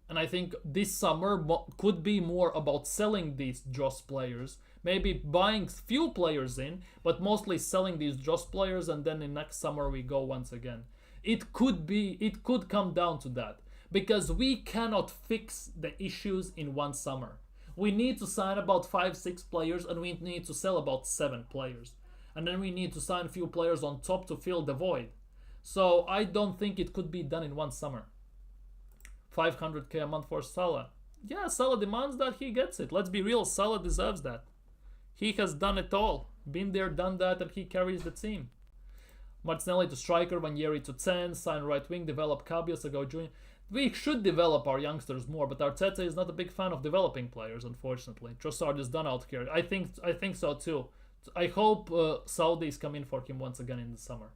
And I think this summer could be more about selling these Joss players. Maybe buying few players in, but mostly selling these Joss players, and then in next summer we go once again. It could come down to that. Because we cannot fix the issues in one summer. We need to sign about 5-6 players and we need to sell about 7 players. And then we need to sign a few players on top to fill the void. So I don't think it could be done in one summer. 500k a month for Salah. Yeah, Salah demands that, he gets it. Let's be real, Salah deserves that. He has done it all. Been there, done that, and he carries the team. Martinelli to striker, Wanjeri to 10, sign right wing, develop Cabias, go junior. We should develop our youngsters more, but Arteta is not a big fan of developing players, unfortunately. Trossard is done out here. I think so too. I hope Saudis come in for him once again in the summer.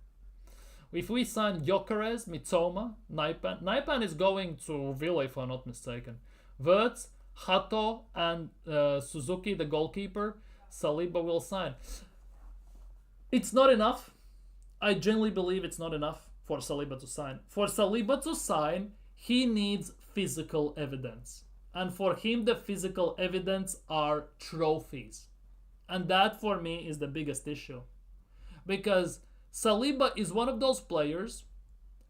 If we sign Gyökeres, Mitoma, Naipan is going to Villa if I'm not mistaken. Wirtz, Hato, and Suzuki, the goalkeeper, Saliba will sign. It's not enough. I genuinely believe it's not enough for Saliba to sign. For Saliba to sign, he needs physical evidence. And for him, the physical evidence are trophies. And that, for me, is the biggest issue. Because Saliba is one of those players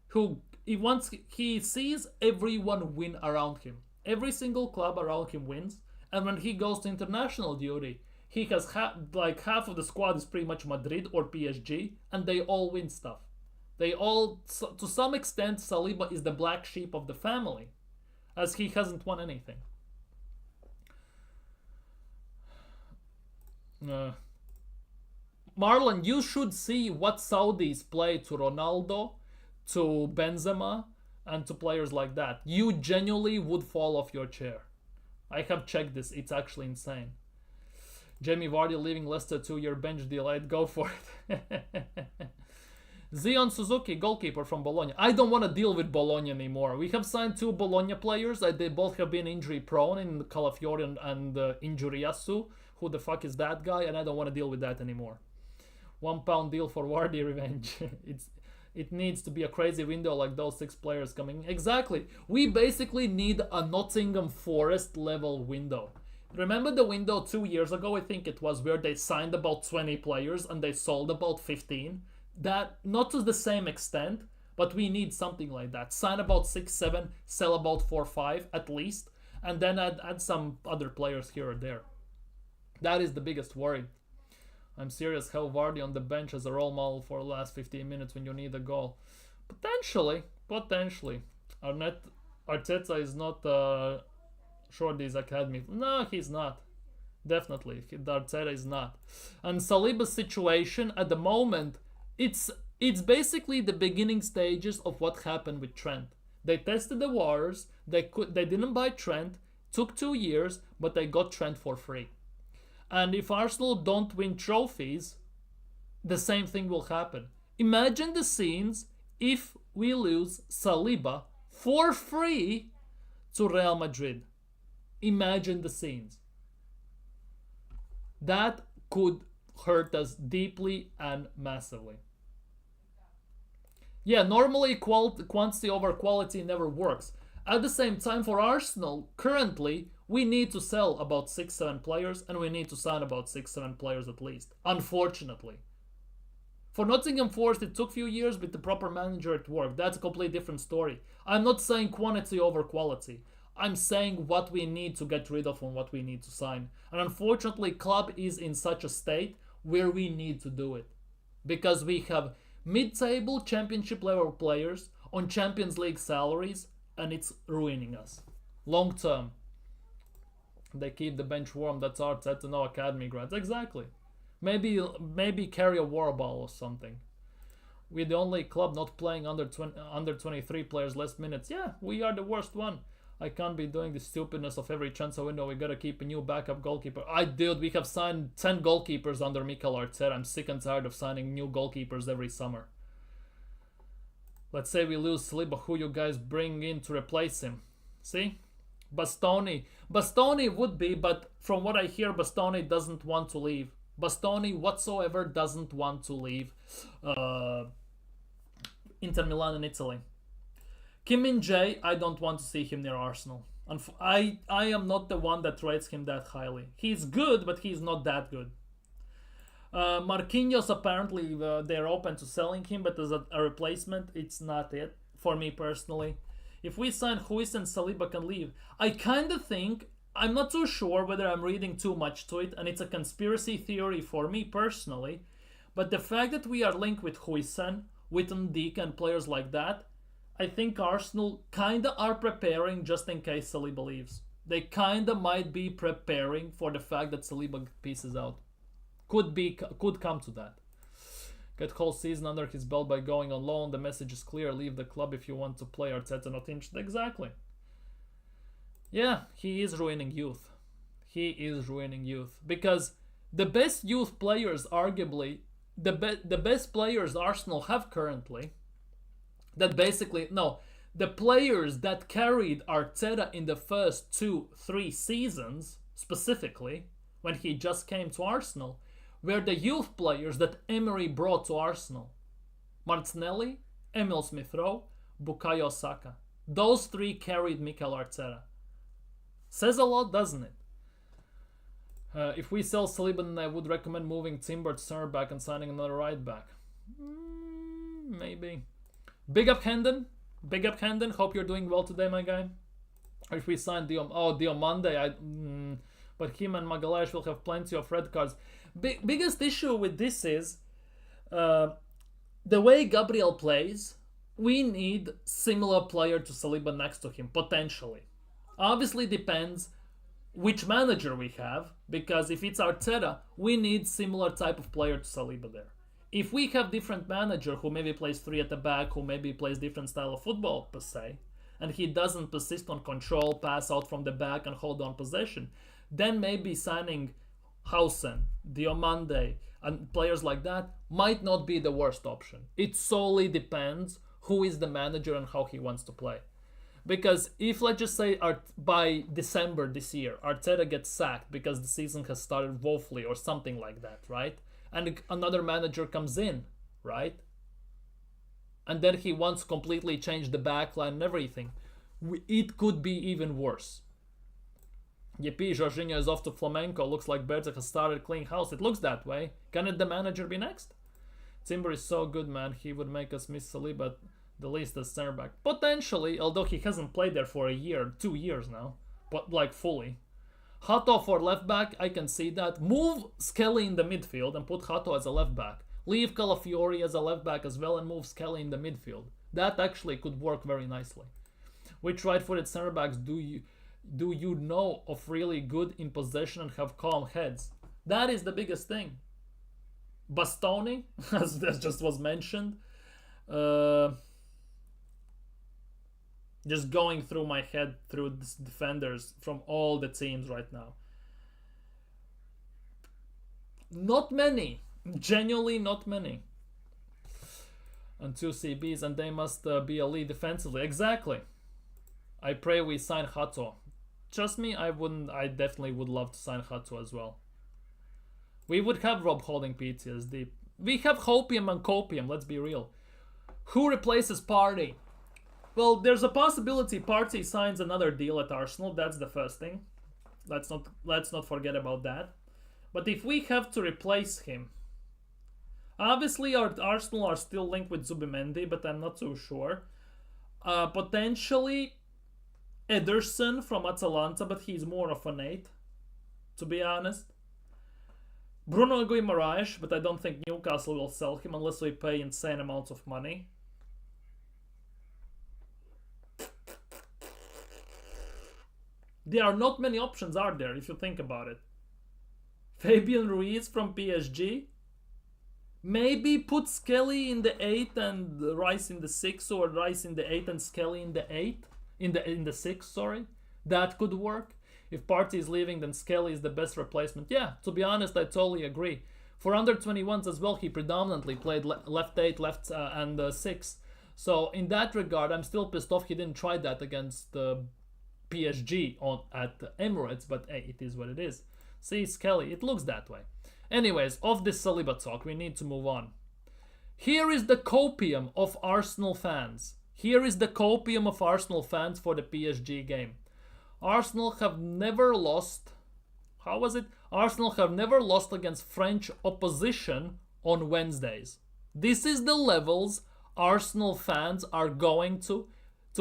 who, once he sees everyone win around him. Every single club around him wins. And when he goes to international duty, he has half of the squad is pretty much Madrid or PSG, and they all win stuff. They all, to some extent, Saliba is the black sheep of the family, as he hasn't won anything. Marlon, you should see what Saudis play to Ronaldo, to Benzema, and to players like that. You genuinely would fall off your chair. I have checked this. It's actually insane. Jamie Vardy leaving Leicester 2-year bench deal. I'd go for it. Zion Suzuki, goalkeeper from Bologna. I don't want to deal with Bologna anymore. We have signed 2 Bologna players. They both have been injury prone in Calafiori and Injuriasu. Who the fuck is that guy? And I don't want to deal with that anymore. £1 deal for Vardy revenge. It needs to be a crazy window like those 6 players coming. Exactly. We basically need a Nottingham Forest level window. Remember the window 2 years ago, I think it was, where they signed about 20 players and they sold about 15? That, not to the same extent, but we need something like that. Sign about 6, 7, sell about 4, 5 at least, and then add some other players here or there. That is the biggest worry. I'm serious, how Vardy on the bench as a role model for the last 15 minutes when you need a goal. Potentially. Arteta is not Shorty's academy. No, he's not. Definitely. Arteta is not. And Saliba's situation at the moment, it's basically the beginning stages of what happened with Trent. They tested the waters, they didn't buy Trent, took 2 years, but they got Trent for free. And if Arsenal don't win trophies, the same thing will happen. Imagine the scenes if we lose Saliba for free to Real Madrid. Imagine the scenes. That could hurt us deeply and massively. Yeah, normally quantity over quality never works. At the same time, for Arsenal, currently, we need to sell about 6, 7 players, and we need to sign about 6, 7 players at least. Unfortunately. For Nottingham Forest, it took a few years, with the proper manager it worked. That's a completely different story. I'm not saying quantity over quality. I'm saying what we need to get rid of and what we need to sign. And unfortunately, club is in such a state where we need to do it. Because we have mid-table championship level players on Champions League salaries, and it's ruining us. Long term. They keep the bench warm. That's Arteta, no academy grads. Exactly. Maybe carry a war ball or something. We're the only club not playing under 23 players less minutes. Yeah, we are the worst one. I can't be doing the stupidness of every transfer window. We gotta keep a new backup goalkeeper. Dude, we have signed 10 goalkeepers under Mikel Arteta. I'm sick and tired of signing new goalkeepers every summer. Let's say we lose Saliba. Who you guys bring in to replace him? See? Bastoni would be, but from what I hear, Bastoni doesn't want to leave. Bastoni whatsoever doesn't want to leave Inter Milan in Italy. Kim Min-jae, I don't want to see him near Arsenal. I am not the one that rates him that highly. He's good, but he's not that good. Marquinhos, apparently they're open to selling him, but as a replacement, it's not it for me personally. If we sign Huis and Saliba can leave, I kind of think, I'm not too sure whether I'm reading too much to it, and it's a conspiracy theory for me personally, but the fact that we are linked with Huijsen, with Ndika and players like that, I think Arsenal kind of are preparing just in case Saliba leaves. They kind of might be preparing for the fact that Saliba pieces out. Could come to that. Get whole season under his belt by going on loan. The message is clear. Leave the club if you want to play. Arteta not interested. Exactly. Yeah, he is ruining youth. He is ruining youth. Because the best youth players, arguably, the best players Arsenal have currently, that basically, no, the players that carried Arteta in the first 2-3 seasons, specifically, when he just came to Arsenal, were the youth players that Emery brought to Arsenal. Martinelli, Emil Smith-Rowe, Bukayo Saka. Those 3 carried Mikel Arteta. Says a lot, doesn't it? If we sell Saliba, I would recommend moving Timber to center back and signing another right back. Maybe. Big up Hendon. Hope you're doing well today, my guy. Or if we sign Diomande, but him and Magalhaes will have plenty of red cards. Biggest issue with this is The way Gabriel plays, we need similar player to Saliba next to him, potentially. Obviously depends which manager we have, because if it's Arteta, we need similar type of player to Saliba there. If we have different manager who maybe plays three at the back, who maybe plays different style of football per se, and he doesn't persist on control, pass out from the back and hold on possession, then maybe signing Hausen, Diomande, and players like that might not be the worst option. It solely depends who is the manager and how he wants to play. Because if, let's just say, by December this year, Arteta gets sacked because the season has started woefully or something like that, right? And another manager comes in, right? And then he wants to completely change the backline and everything. It could be even worse. Yippee, Jorginho is off to Flamenco. Looks like Berta has started cleaning house. It looks that way. Can it the manager be next? Timber is so good, man. He would make us miss Saliba the least as center back. Potentially, although he hasn't played there for a year, 2 years now. But like fully. Hato for left back, I can see that. Move Skelly in the midfield and put Hato as a left back. Leave Calafiori as a left back as well and move Skelly in the midfield. That actually could work very nicely. Which right-footed center backs do you know of really good in possession and have calm heads? That is the biggest thing. Bastoni, as just was mentioned. Just going through my head through the defenders from all the teams right now. Not many. Genuinely not many. And 2 CBs, and they must be elite defensively. Exactly. I pray we sign Hato. Trust me, I definitely would love to sign Hato as well. We would have Rob holding PTSD. We have Hopium and Copium, let's be real. Who replaces Partey? Well, there's a possibility Partey signs another deal at Arsenal. That's the first thing. Let's not forget about that. But if we have to replace him, obviously our Arsenal are still linked with Zubimendi, but I'm not so sure. Potentially Ederson from Atalanta, but he's more of an 8, to be honest. Bruno Guimaraes, but I don't think Newcastle will sell him unless we pay insane amounts of money. There are not many options, are there, if you think about it? Fabian Ruiz from PSG? Maybe put Skelly in the 8 and Rice in the 6, or Rice in the 8 and Skelly in the 8? In the 6, sorry. That could work. If Partey is leaving, then Skelly is the best replacement. Yeah, to be honest, I totally agree. For under 21s as well, he predominantly played left 8, left and 6. So in that regard, I'm still pissed off he didn't try that against PSG at Emirates, but hey, it is what it is. See, Skelly, it looks that way. Anyways, off this Saliba talk, we need to move on. Here is the copium of Arsenal fans. Here is the copium of Arsenal fans for the PSG game. Arsenal have never lost. How was it? Arsenal have never lost against French opposition on Wednesdays. This is the levels Arsenal fans are going to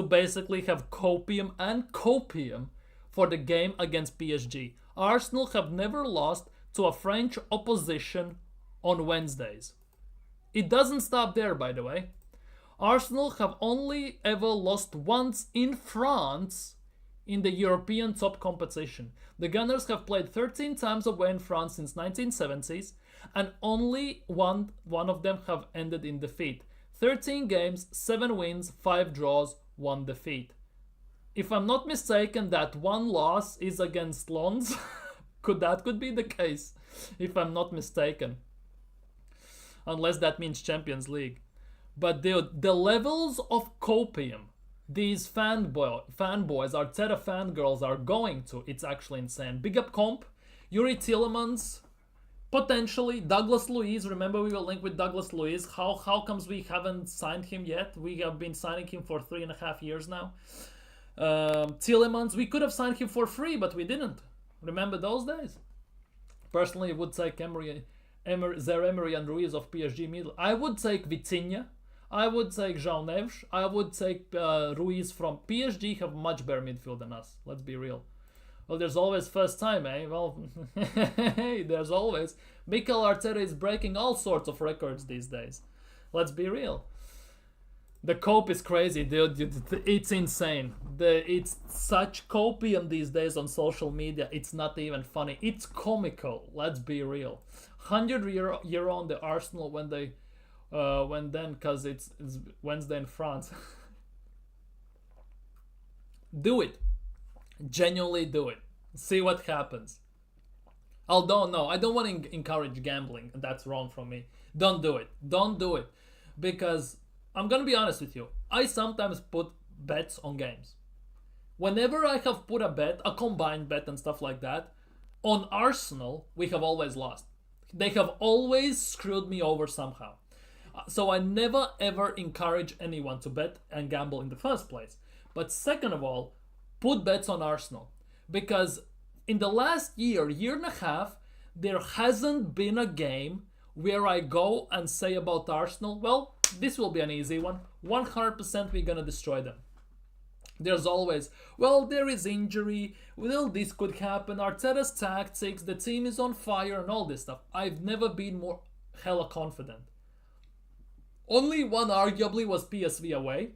basically have copium and copium for the game against PSG. Arsenal have never lost to a French opposition on Wednesdays. It doesn't stop there, by the way. Arsenal have only ever lost once in France in the European top competition. The Gunners have played 13 times away in France since 1970s, and only one of them have ended in defeat. 13 games, 7 wins, 5 draws, 1 defeat. If I'm not mistaken, that one loss is against Lons. That could be the case, if I'm not mistaken. Unless that means Champions League. But the levels of copium these fanboys, Arteta fangirls are going to, it's actually insane. Big up Comp, Yuri Tielemans, potentially Douglas Luiz. Remember we were linked with Douglas Luiz. How comes we haven't signed him yet? We have been signing him for 3.5 years now. Tielemans, we could have signed him for free, but we didn't. Remember those days? Personally, I would take Zaire-Emery and Ruiz of PSG middle. I would take Vitinha. I would take João Neves. I would take Ruiz from PSG. Have much better midfield than us. Let's be real. Well, there's always first time, eh? Well, hey, there's always. Mikel Arteta is breaking all sorts of records these days. Let's be real. The cope is crazy, dude. It's insane. It's such copium these days on social media. It's not even funny. It's comical. Let's be real. 100 euro on the Arsenal when then, because it's Wednesday in France. Do it. Genuinely do it. See what happens. Although, no, I don't want to encourage gambling. That's wrong from me. Don't do it. Don't do it. Because I'm going to be honest with you. I sometimes put bets on games. Whenever I have put a bet, a combined bet and stuff like that, on Arsenal, we have always lost. They have always screwed me over somehow. So I never ever encourage anyone to bet and gamble in the first place. But second of all, put bets on Arsenal. Because in the last year and a half, there hasn't been a game where I go and say about Arsenal, well, this will be an easy one. 100% we're going to destroy them. There's always, well, there is injury, well, this could happen, Arteta's tactics, the team is on fire and all this stuff. I've never been more hella confident. Only one arguably was PSV away.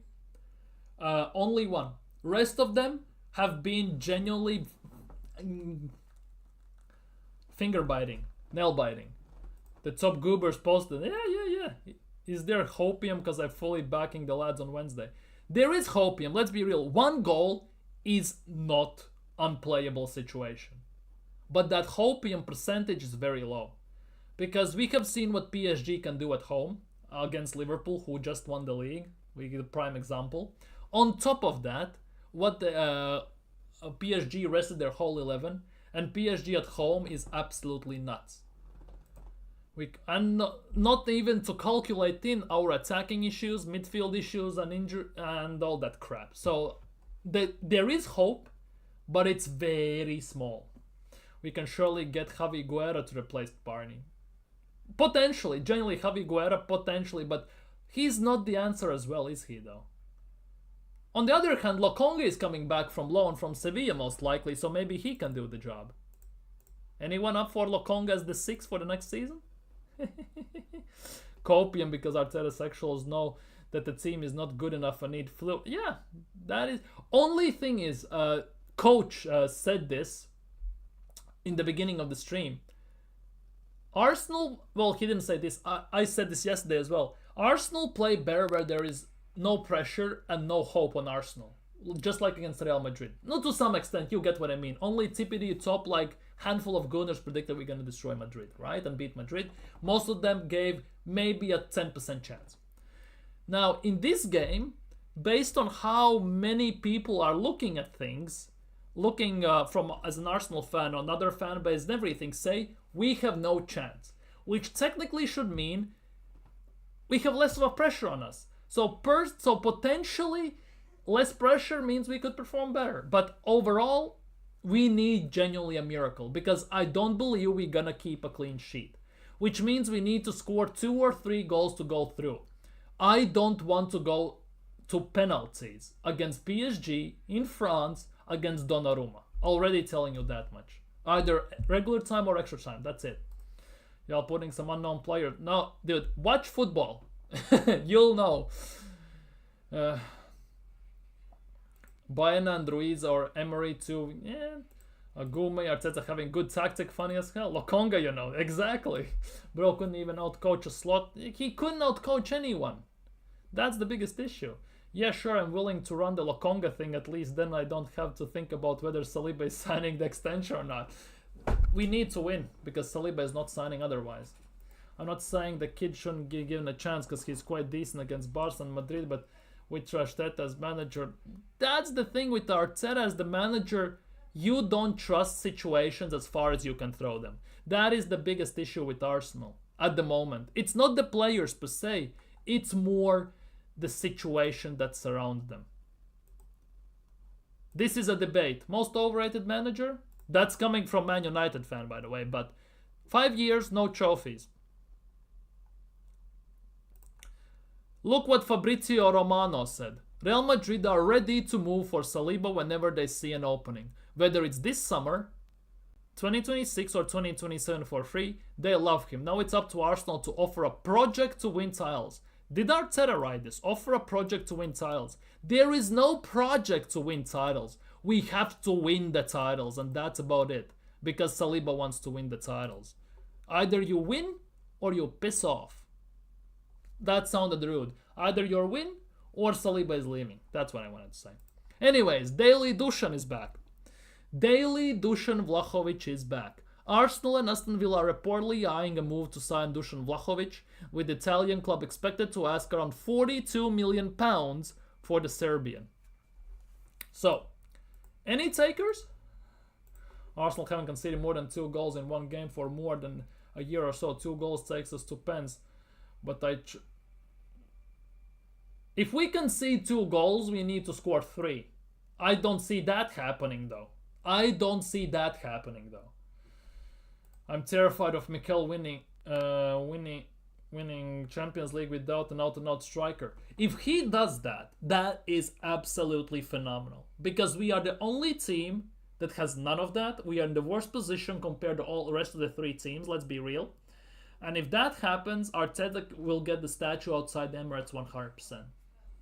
Only one. Rest of them have been genuinely finger biting, nail biting. The top goobers posted, yeah. Is there hopium? Because I'm fully backing the lads on Wednesday. There is hopium, let's be real. One goal is not unplayable situation. But that hopium percentage is very low. Because we have seen what PSG can do at home against Liverpool, who just won the league. We get a prime example. On top of that, what the PSG rested their whole 11, and PSG at home is absolutely nuts. And not even to calculate in our attacking issues, midfield issues, and injury and all that crap. So there is hope, but it's very small. We can surely get Javi Guerra to replace Barney. Potentially, genuinely Javi Guerra, potentially, but he's not the answer as well, is he though? On the other hand, Lokonga is coming back from loan from Sevilla most likely, so maybe he can do the job. Anyone up for Lokonga as the 6 for the next season? Copium, because Arteta sexuals know that the team is not good enough and need flu. Yeah, that is. Only thing is, coach said this in the beginning of the stream. Arsenal, well, he didn't say this. I said this yesterday as well. Arsenal play better where there is no pressure and no hope on Arsenal. Just like against Real Madrid. Not to some extent, you get what I mean. Only TPD top, like, handful of gooners predicted we're going to destroy Madrid, right? And beat Madrid. Most of them gave maybe a 10% chance. Now, in this game, based on how many people are looking at things, looking from as an Arsenal fan or another fan base and everything, say, we have no chance. Which technically should mean we have less of a pressure on us. So potentially, less pressure means we could perform better. But overall, we need genuinely a miracle, because I don't believe we're gonna keep a clean sheet, which means we need to score 2 or 3 goals to go through. I don't want to go to penalties against PSG in France against Donnarumma. Already telling you that much. Either regular time or extra time. That's it. Y'all putting some unknown player. No, dude, watch football. You'll know. Bayern and Ruiz or Emery too. Yeah. Agume, Arteta having good tactic, funny as hell. Lokonga, you know, exactly. Bro couldn't even outcoach a slot. He couldn't outcoach anyone. That's the biggest issue. Yeah, sure, I'm willing to run the Lokonga thing at least. Then I don't have to think about whether Saliba is signing the extension or not. We need to win because Saliba is not signing otherwise. I'm not saying the kid shouldn't be given a chance because he's quite decent against Barca and Madrid, but with Arteta as manager, that's the thing with Arteta as the manager. You don't trust situations as far as you can throw them. That is the biggest issue with Arsenal at the moment. It's not the players per se. It's more the situation that surrounds them. This is a debate. Most overrated manager? That's coming from Man United fan, by the way. But 5 years, no trophies. Look what Fabrizio Romano said. Real Madrid are ready to move for Saliba whenever they see an opening. Whether it's this summer, 2026 or 2027 for free, they love him. Now it's up to Arsenal to offer a project to win titles. Did Arteta write this? Offer a project to win titles. There is no project to win titles. We have to win the titles, and that's about it. Because Saliba wants to win the titles. Either you win or you piss off. That sounded rude. Either you win or Saliba is leaving. That's what I wanted to say. Anyways, Daily Dusan is back. Daily Dusan Vlahovic is back. Arsenal and Aston Villa are reportedly eyeing a move to sign Dusan Vlahovic, with the Italian club expected to ask around £42 million for the Serbian. So, any takers? Arsenal haven't conceded more than 2 goals in one game for more than a year or so. 2 goals takes us to pens. But if we concede 2 goals, we need to score 3. I don't see that happening though. I'm terrified of Mikel winning Champions League without an out-and-out striker. If he does that, that is absolutely phenomenal. Because we are the only team that has none of that. We are in the worst position compared to all the rest of the 3 teams, let's be real. And if that happens, Arteta will get the statue outside the Emirates 100%.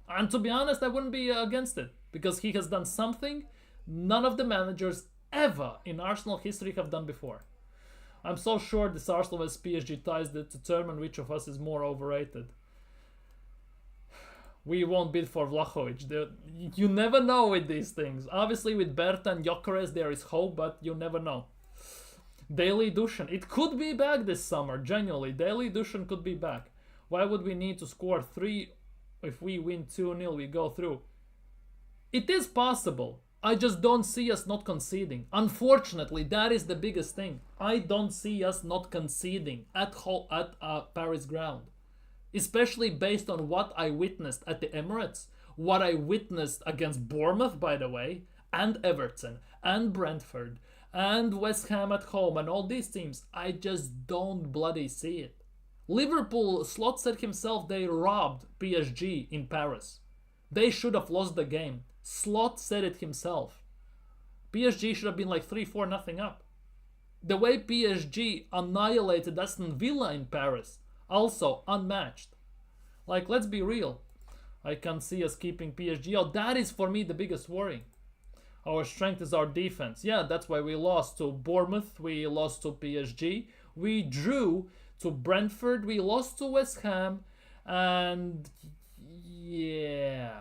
And to be honest, I wouldn't be against it. Because he has done something none of the managers ever in Arsenal history have done before. I'm so sure this Arsenal vs PSG ties that determine which of us is more overrated. We won't bid for Vlahovic. You never know with these things. Obviously with Berta and Gyökeres there is hope, but you never know. Daily Dusan. It could be back this summer, genuinely. Daily Dusan could be back. Why would we need to score 3 if we win 2-0, we go through? It is possible. I just don't see us not conceding. Unfortunately, that is the biggest thing. I don't see us not conceding at Paris ground. Especially based on what I witnessed at the Emirates, what I witnessed against Bournemouth, by the way, and Everton, and Brentford, and West Ham at home, and all these teams. I just don't bloody see it. Liverpool, Slot said himself, they robbed PSG in Paris. They should have lost the game. Slot said it himself. PSG should have been like 3-4-0 up. The way PSG annihilated Aston Villa in Paris, also unmatched. Like, let's be real. I can't see us keeping PSG out. That is for me the biggest worry. Our strength is our defense. Yeah, that's why we lost to Bournemouth. We lost to PSG. We drew to Brentford. We lost to West Ham. And yeah.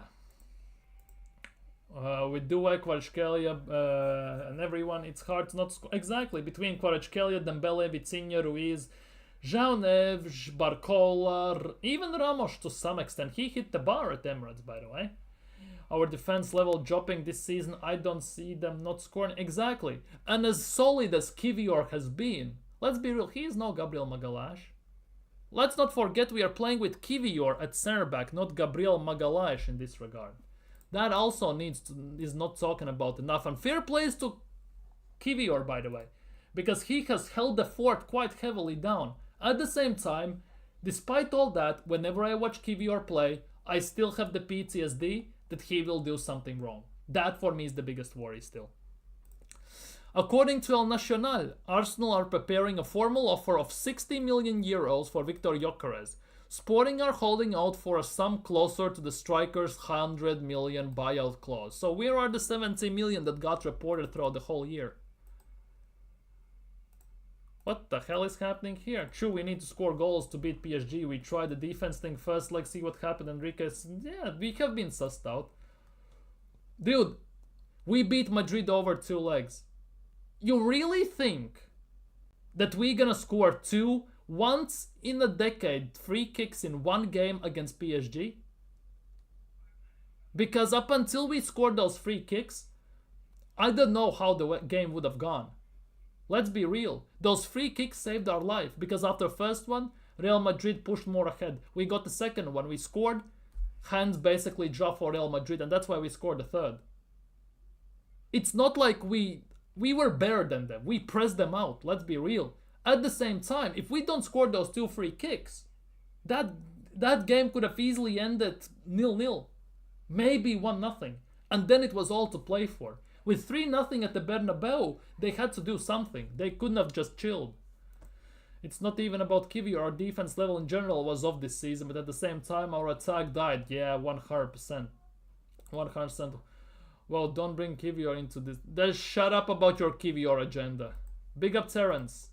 With Dua, Kvaratskhelia, and everyone, it's hard to not score. Exactly, between Kvaratskhelia, Dembele, Vitinha, Ruiz, João Neves, Barcola, even Ramos to some extent. He hit the bar at Emirates, by the way. Our defense level dropping this season, I don't see them not scoring. Exactly. And as solid as Kivior has been, let's be real, he is no Gabriel Magalhaes. Let's not forget we are playing with Kivior at center back, not Gabriel Magalhaes in this regard. That also is not talking about enough. And fair plays to Kivior, by the way, because he has held the fort quite heavily down. At the same time, despite all that, whenever I watch Kivior play, I still have the PTSD that he will do something wrong. That for me is the biggest worry still. According to El Nacional, Arsenal are preparing a formal offer of 60 million euros for Victor Gyökeres. Sporting are holding out for a sum closer to the striker's 100 million buyout clause. So where are the 70 million that got reported throughout the whole year? What the hell is happening here? True, we need to score goals to beat PSG. We tried the defense thing first, like see what happened. Enriquez, yeah, we have been sussed out. Dude, we beat Madrid over 2 legs. You really think that we're gonna score 2 once in a decade free kicks in one game against PSG? Because up until we scored those free kicks, I don't know how the game would have gone. Let's be real. Those free kicks saved our life, because after first one, Real Madrid pushed more ahead. We got the second one, we scored, hands basically dropped for Real Madrid, and that's why we scored the third. It's not like we were better than them. We pressed them out, let's be real. At the same time, if we don't score those 2 free kicks, that game could have easily ended 0-0. Maybe 1-0. And then it was all to play for. With 3-0 at the Bernabeu, they had to do something. They couldn't have just chilled. It's not even about Kiwior. Our defense level in general was off this season, but at the same time, our attack died. Yeah, 100%. 100%. Well, don't bring Kiwior into this. Just shut up about your Kiwior agenda. Big up Terence.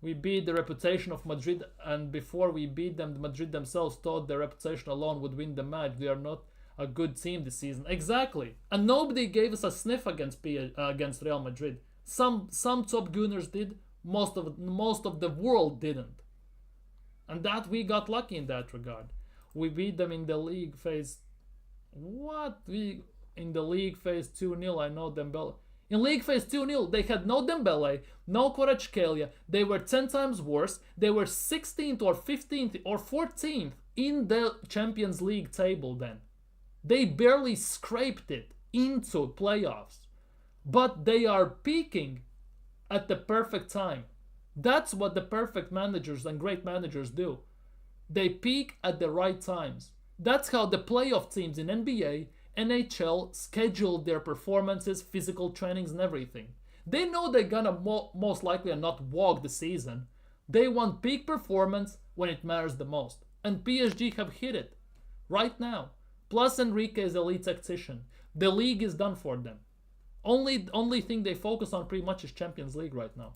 We beat the reputation of Madrid, and before we beat them, Madrid themselves thought their reputation alone would win the match. They are not a good team this season. Exactly. And nobody gave us a sniff against Real Madrid. Some top gunners did. Most of the world didn't. And that we got lucky in that regard. We beat them in the league phase. What? In the league phase 2-0, I know Dembele. In league phase 2-0, they had no Dembele, no Kvaratskhelia. They were 10 times worse. They were 16th or 15th or 14th in the Champions League table then. They barely scraped it into playoffs. But they are peaking at the perfect time. That's what the perfect managers and great managers do. They peak at the right times. That's how the playoff teams in NBA, NHL schedule their performances, physical trainings and everything. They know they're gonna most likely not walk the season. They want peak performance when it matters the most. And PSG have hit it right now. Plus Enrique is elite tactician. The league is done for them. Only thing they focus on pretty much is Champions League right now.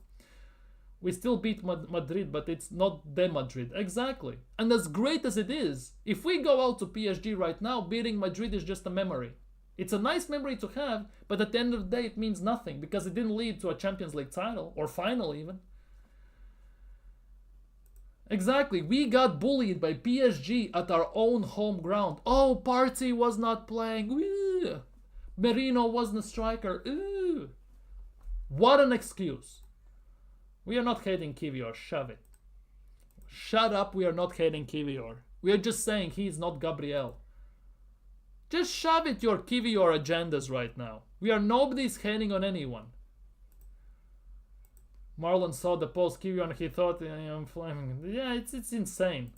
We still beat Madrid, but it's not the Madrid. Exactly. And as great as it is, if we go out to PSG right now, beating Madrid is just a memory. It's a nice memory to have, but at the end of the day it means nothing because it didn't lead to a Champions League title, or final even. Exactly. We got bullied by PSG at our own home ground. Oh, Partey was not playing. Ooh. Merino wasn't a striker. Ooh. What an excuse. We are not hating Kiwior. Shove it. Shut up. We are not hating Kiwior. We are just saying he's not Gabriel. Just shove it, your Kiwior agendas right now. Nobody's hating on anyone. Marlon saw the post Kiwior and he thought, I'm flaming. Yeah, it's insane.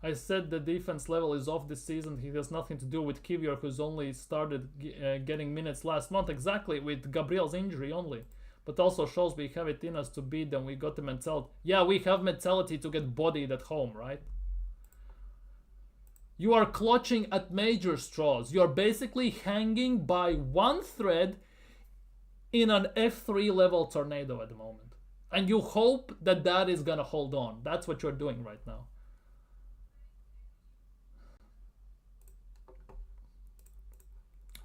I said the defense level is off this season. He has nothing to do with Kiwior, who's only started getting minutes last month. Exactly, with Gabriel's injury only. But also shows we have it in us to beat them. We got the mentality. Yeah, we have mentality to get bodied at home, right? You are clutching at major straws. You are basically hanging by one thread in an F3 level tornado at the moment. And you hope that that is gonna hold on. That's what you're doing right now.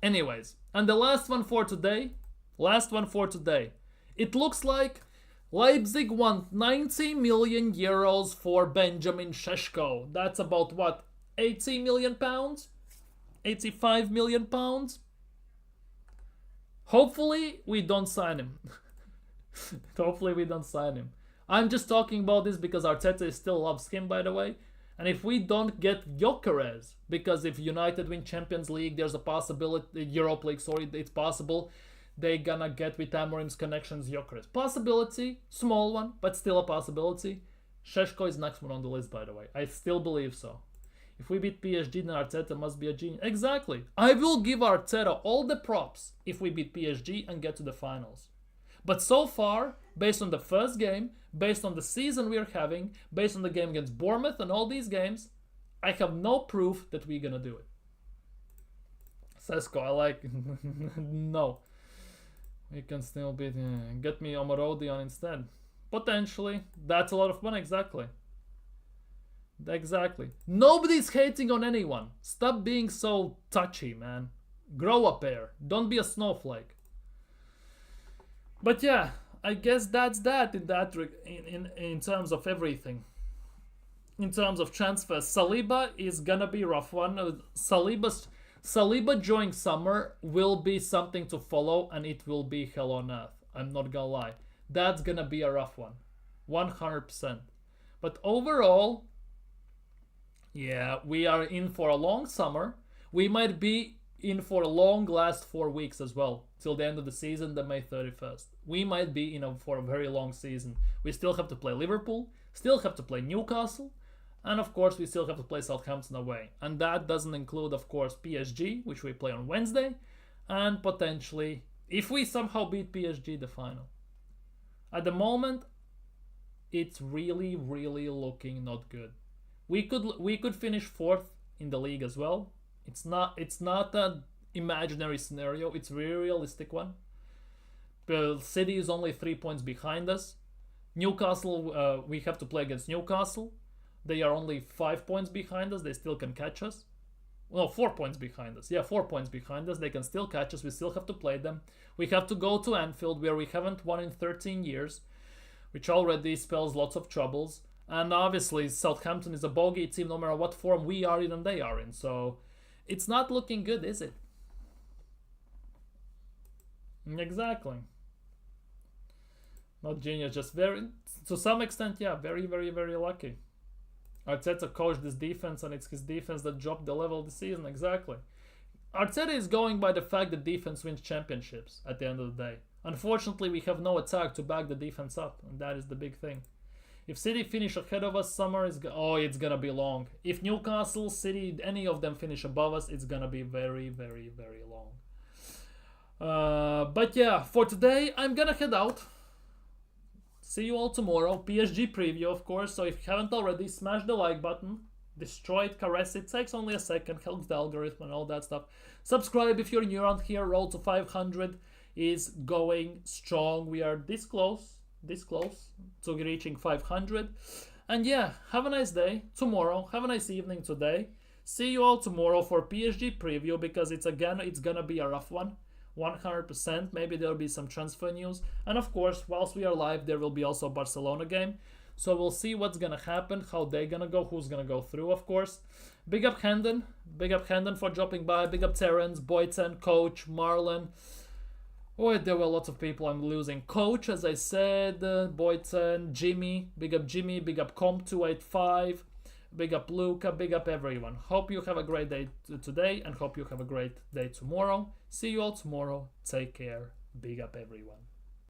Anyways, and the last one for today. It looks like Leipzig want 90 million euros for Benjamin Šeško. That's about what? 80 million pounds? 85 million pounds? Hopefully we don't sign him. Hopefully we don't sign him. I'm just talking about this because Arteta still loves him, by the way. And if we don't get Gyökeres, because if United win Champions League, there's a possibility, Europa League, sorry, it's possible they're gonna get with Amorim's connections Gyökeres. Possibility, small one, but still a possibility. Šeško is next one on the list, by the way. I still believe so. If we beat PSG, then Arteta must be a genius. Exactly. I will give Arteta all the props if we beat PSG and get to the finals. But so far, based on the first game, based on the season we're having, based on the game against Bournemouth and all these games, I have no proof that we're gonna do it. Sesko, I like... No. We can still beat... get me Omorodion instead. Potentially. That's a lot of money, exactly. Exactly. Nobody's hating on anyone. Stop being so touchy, man. Grow a pair. Don't be a snowflake. But yeah, I guess that's that in terms of everything. In terms of transfers, Saliba is gonna be a rough one. Saliba during summer will be something to follow, and it will be hell on earth. I'm not gonna lie. That's gonna be a rough one. 100%. But overall, yeah, we are in for a long summer. We might be in for a long last 4 weeks as well, till the end of the season, the May 31st. We might be in for a very long season. We still have to play Liverpool, still have to play Newcastle, and of course we still have to play Southampton away. And that doesn't include, of course, PSG, which we play on Wednesday, and potentially, if we somehow beat PSG, the final. At the moment, it's really, really looking not good. We could finish fourth in the league as well. It's not an imaginary scenario. It's a very realistic one. But City is only 3 points behind us. Newcastle, we have to play against Newcastle. They are only 5 points behind us. They still can catch us. Well, 4 points behind us. Yeah, 4 points behind us. They can still catch us. We still have to play them. We have to go to Anfield, where we haven't won in 13 years, which already spells lots of troubles. And obviously, Southampton is a bogey team no matter what form we are in and they are in. So it's not looking good, is it? Exactly. Not genius, just very, to some extent, yeah, very, very, very lucky. Arteta coached this defense, and it's his defense that dropped the level of the season. Exactly. Arteta is going by the fact that defense wins championships at the end of the day. Unfortunately, we have no attack to back the defense up, and that is the big thing. If City finish ahead of us, summer is it's gonna be long. If Newcastle, City, any of them finish above us, it's gonna be very, very, very long. But yeah, for today, I'm gonna head out. See you all tomorrow. PSG preview, of course. So if you haven't already, smash the like button. Destroy it, caress it. Takes only a second. Helps the algorithm and all that stuff. Subscribe if you're new around here. Road to 500 is going strong. We are this close to reaching 500. And yeah, have a nice day tomorrow. Have a nice evening today. See you all tomorrow for PSG preview, because it's gonna be a rough one. 100%. Maybe there'll be some transfer news. And of course, whilst we are live, there will be also a Barcelona game. So we'll see what's gonna happen, how they're gonna go, who's gonna go through, of course. Big up Hendon. Big up Hendon for dropping by. Big up Terence, Boyton, Coach, Marlon. Oh, there were lots of people I'm losing. Coach, as I said, Boyton, Jimmy. Big up Jimmy. Big up Comp285. Big up Luca, big up everyone. Hope you have a great day today, and hope you have a great day tomorrow. See you all tomorrow. Take care. Big up everyone.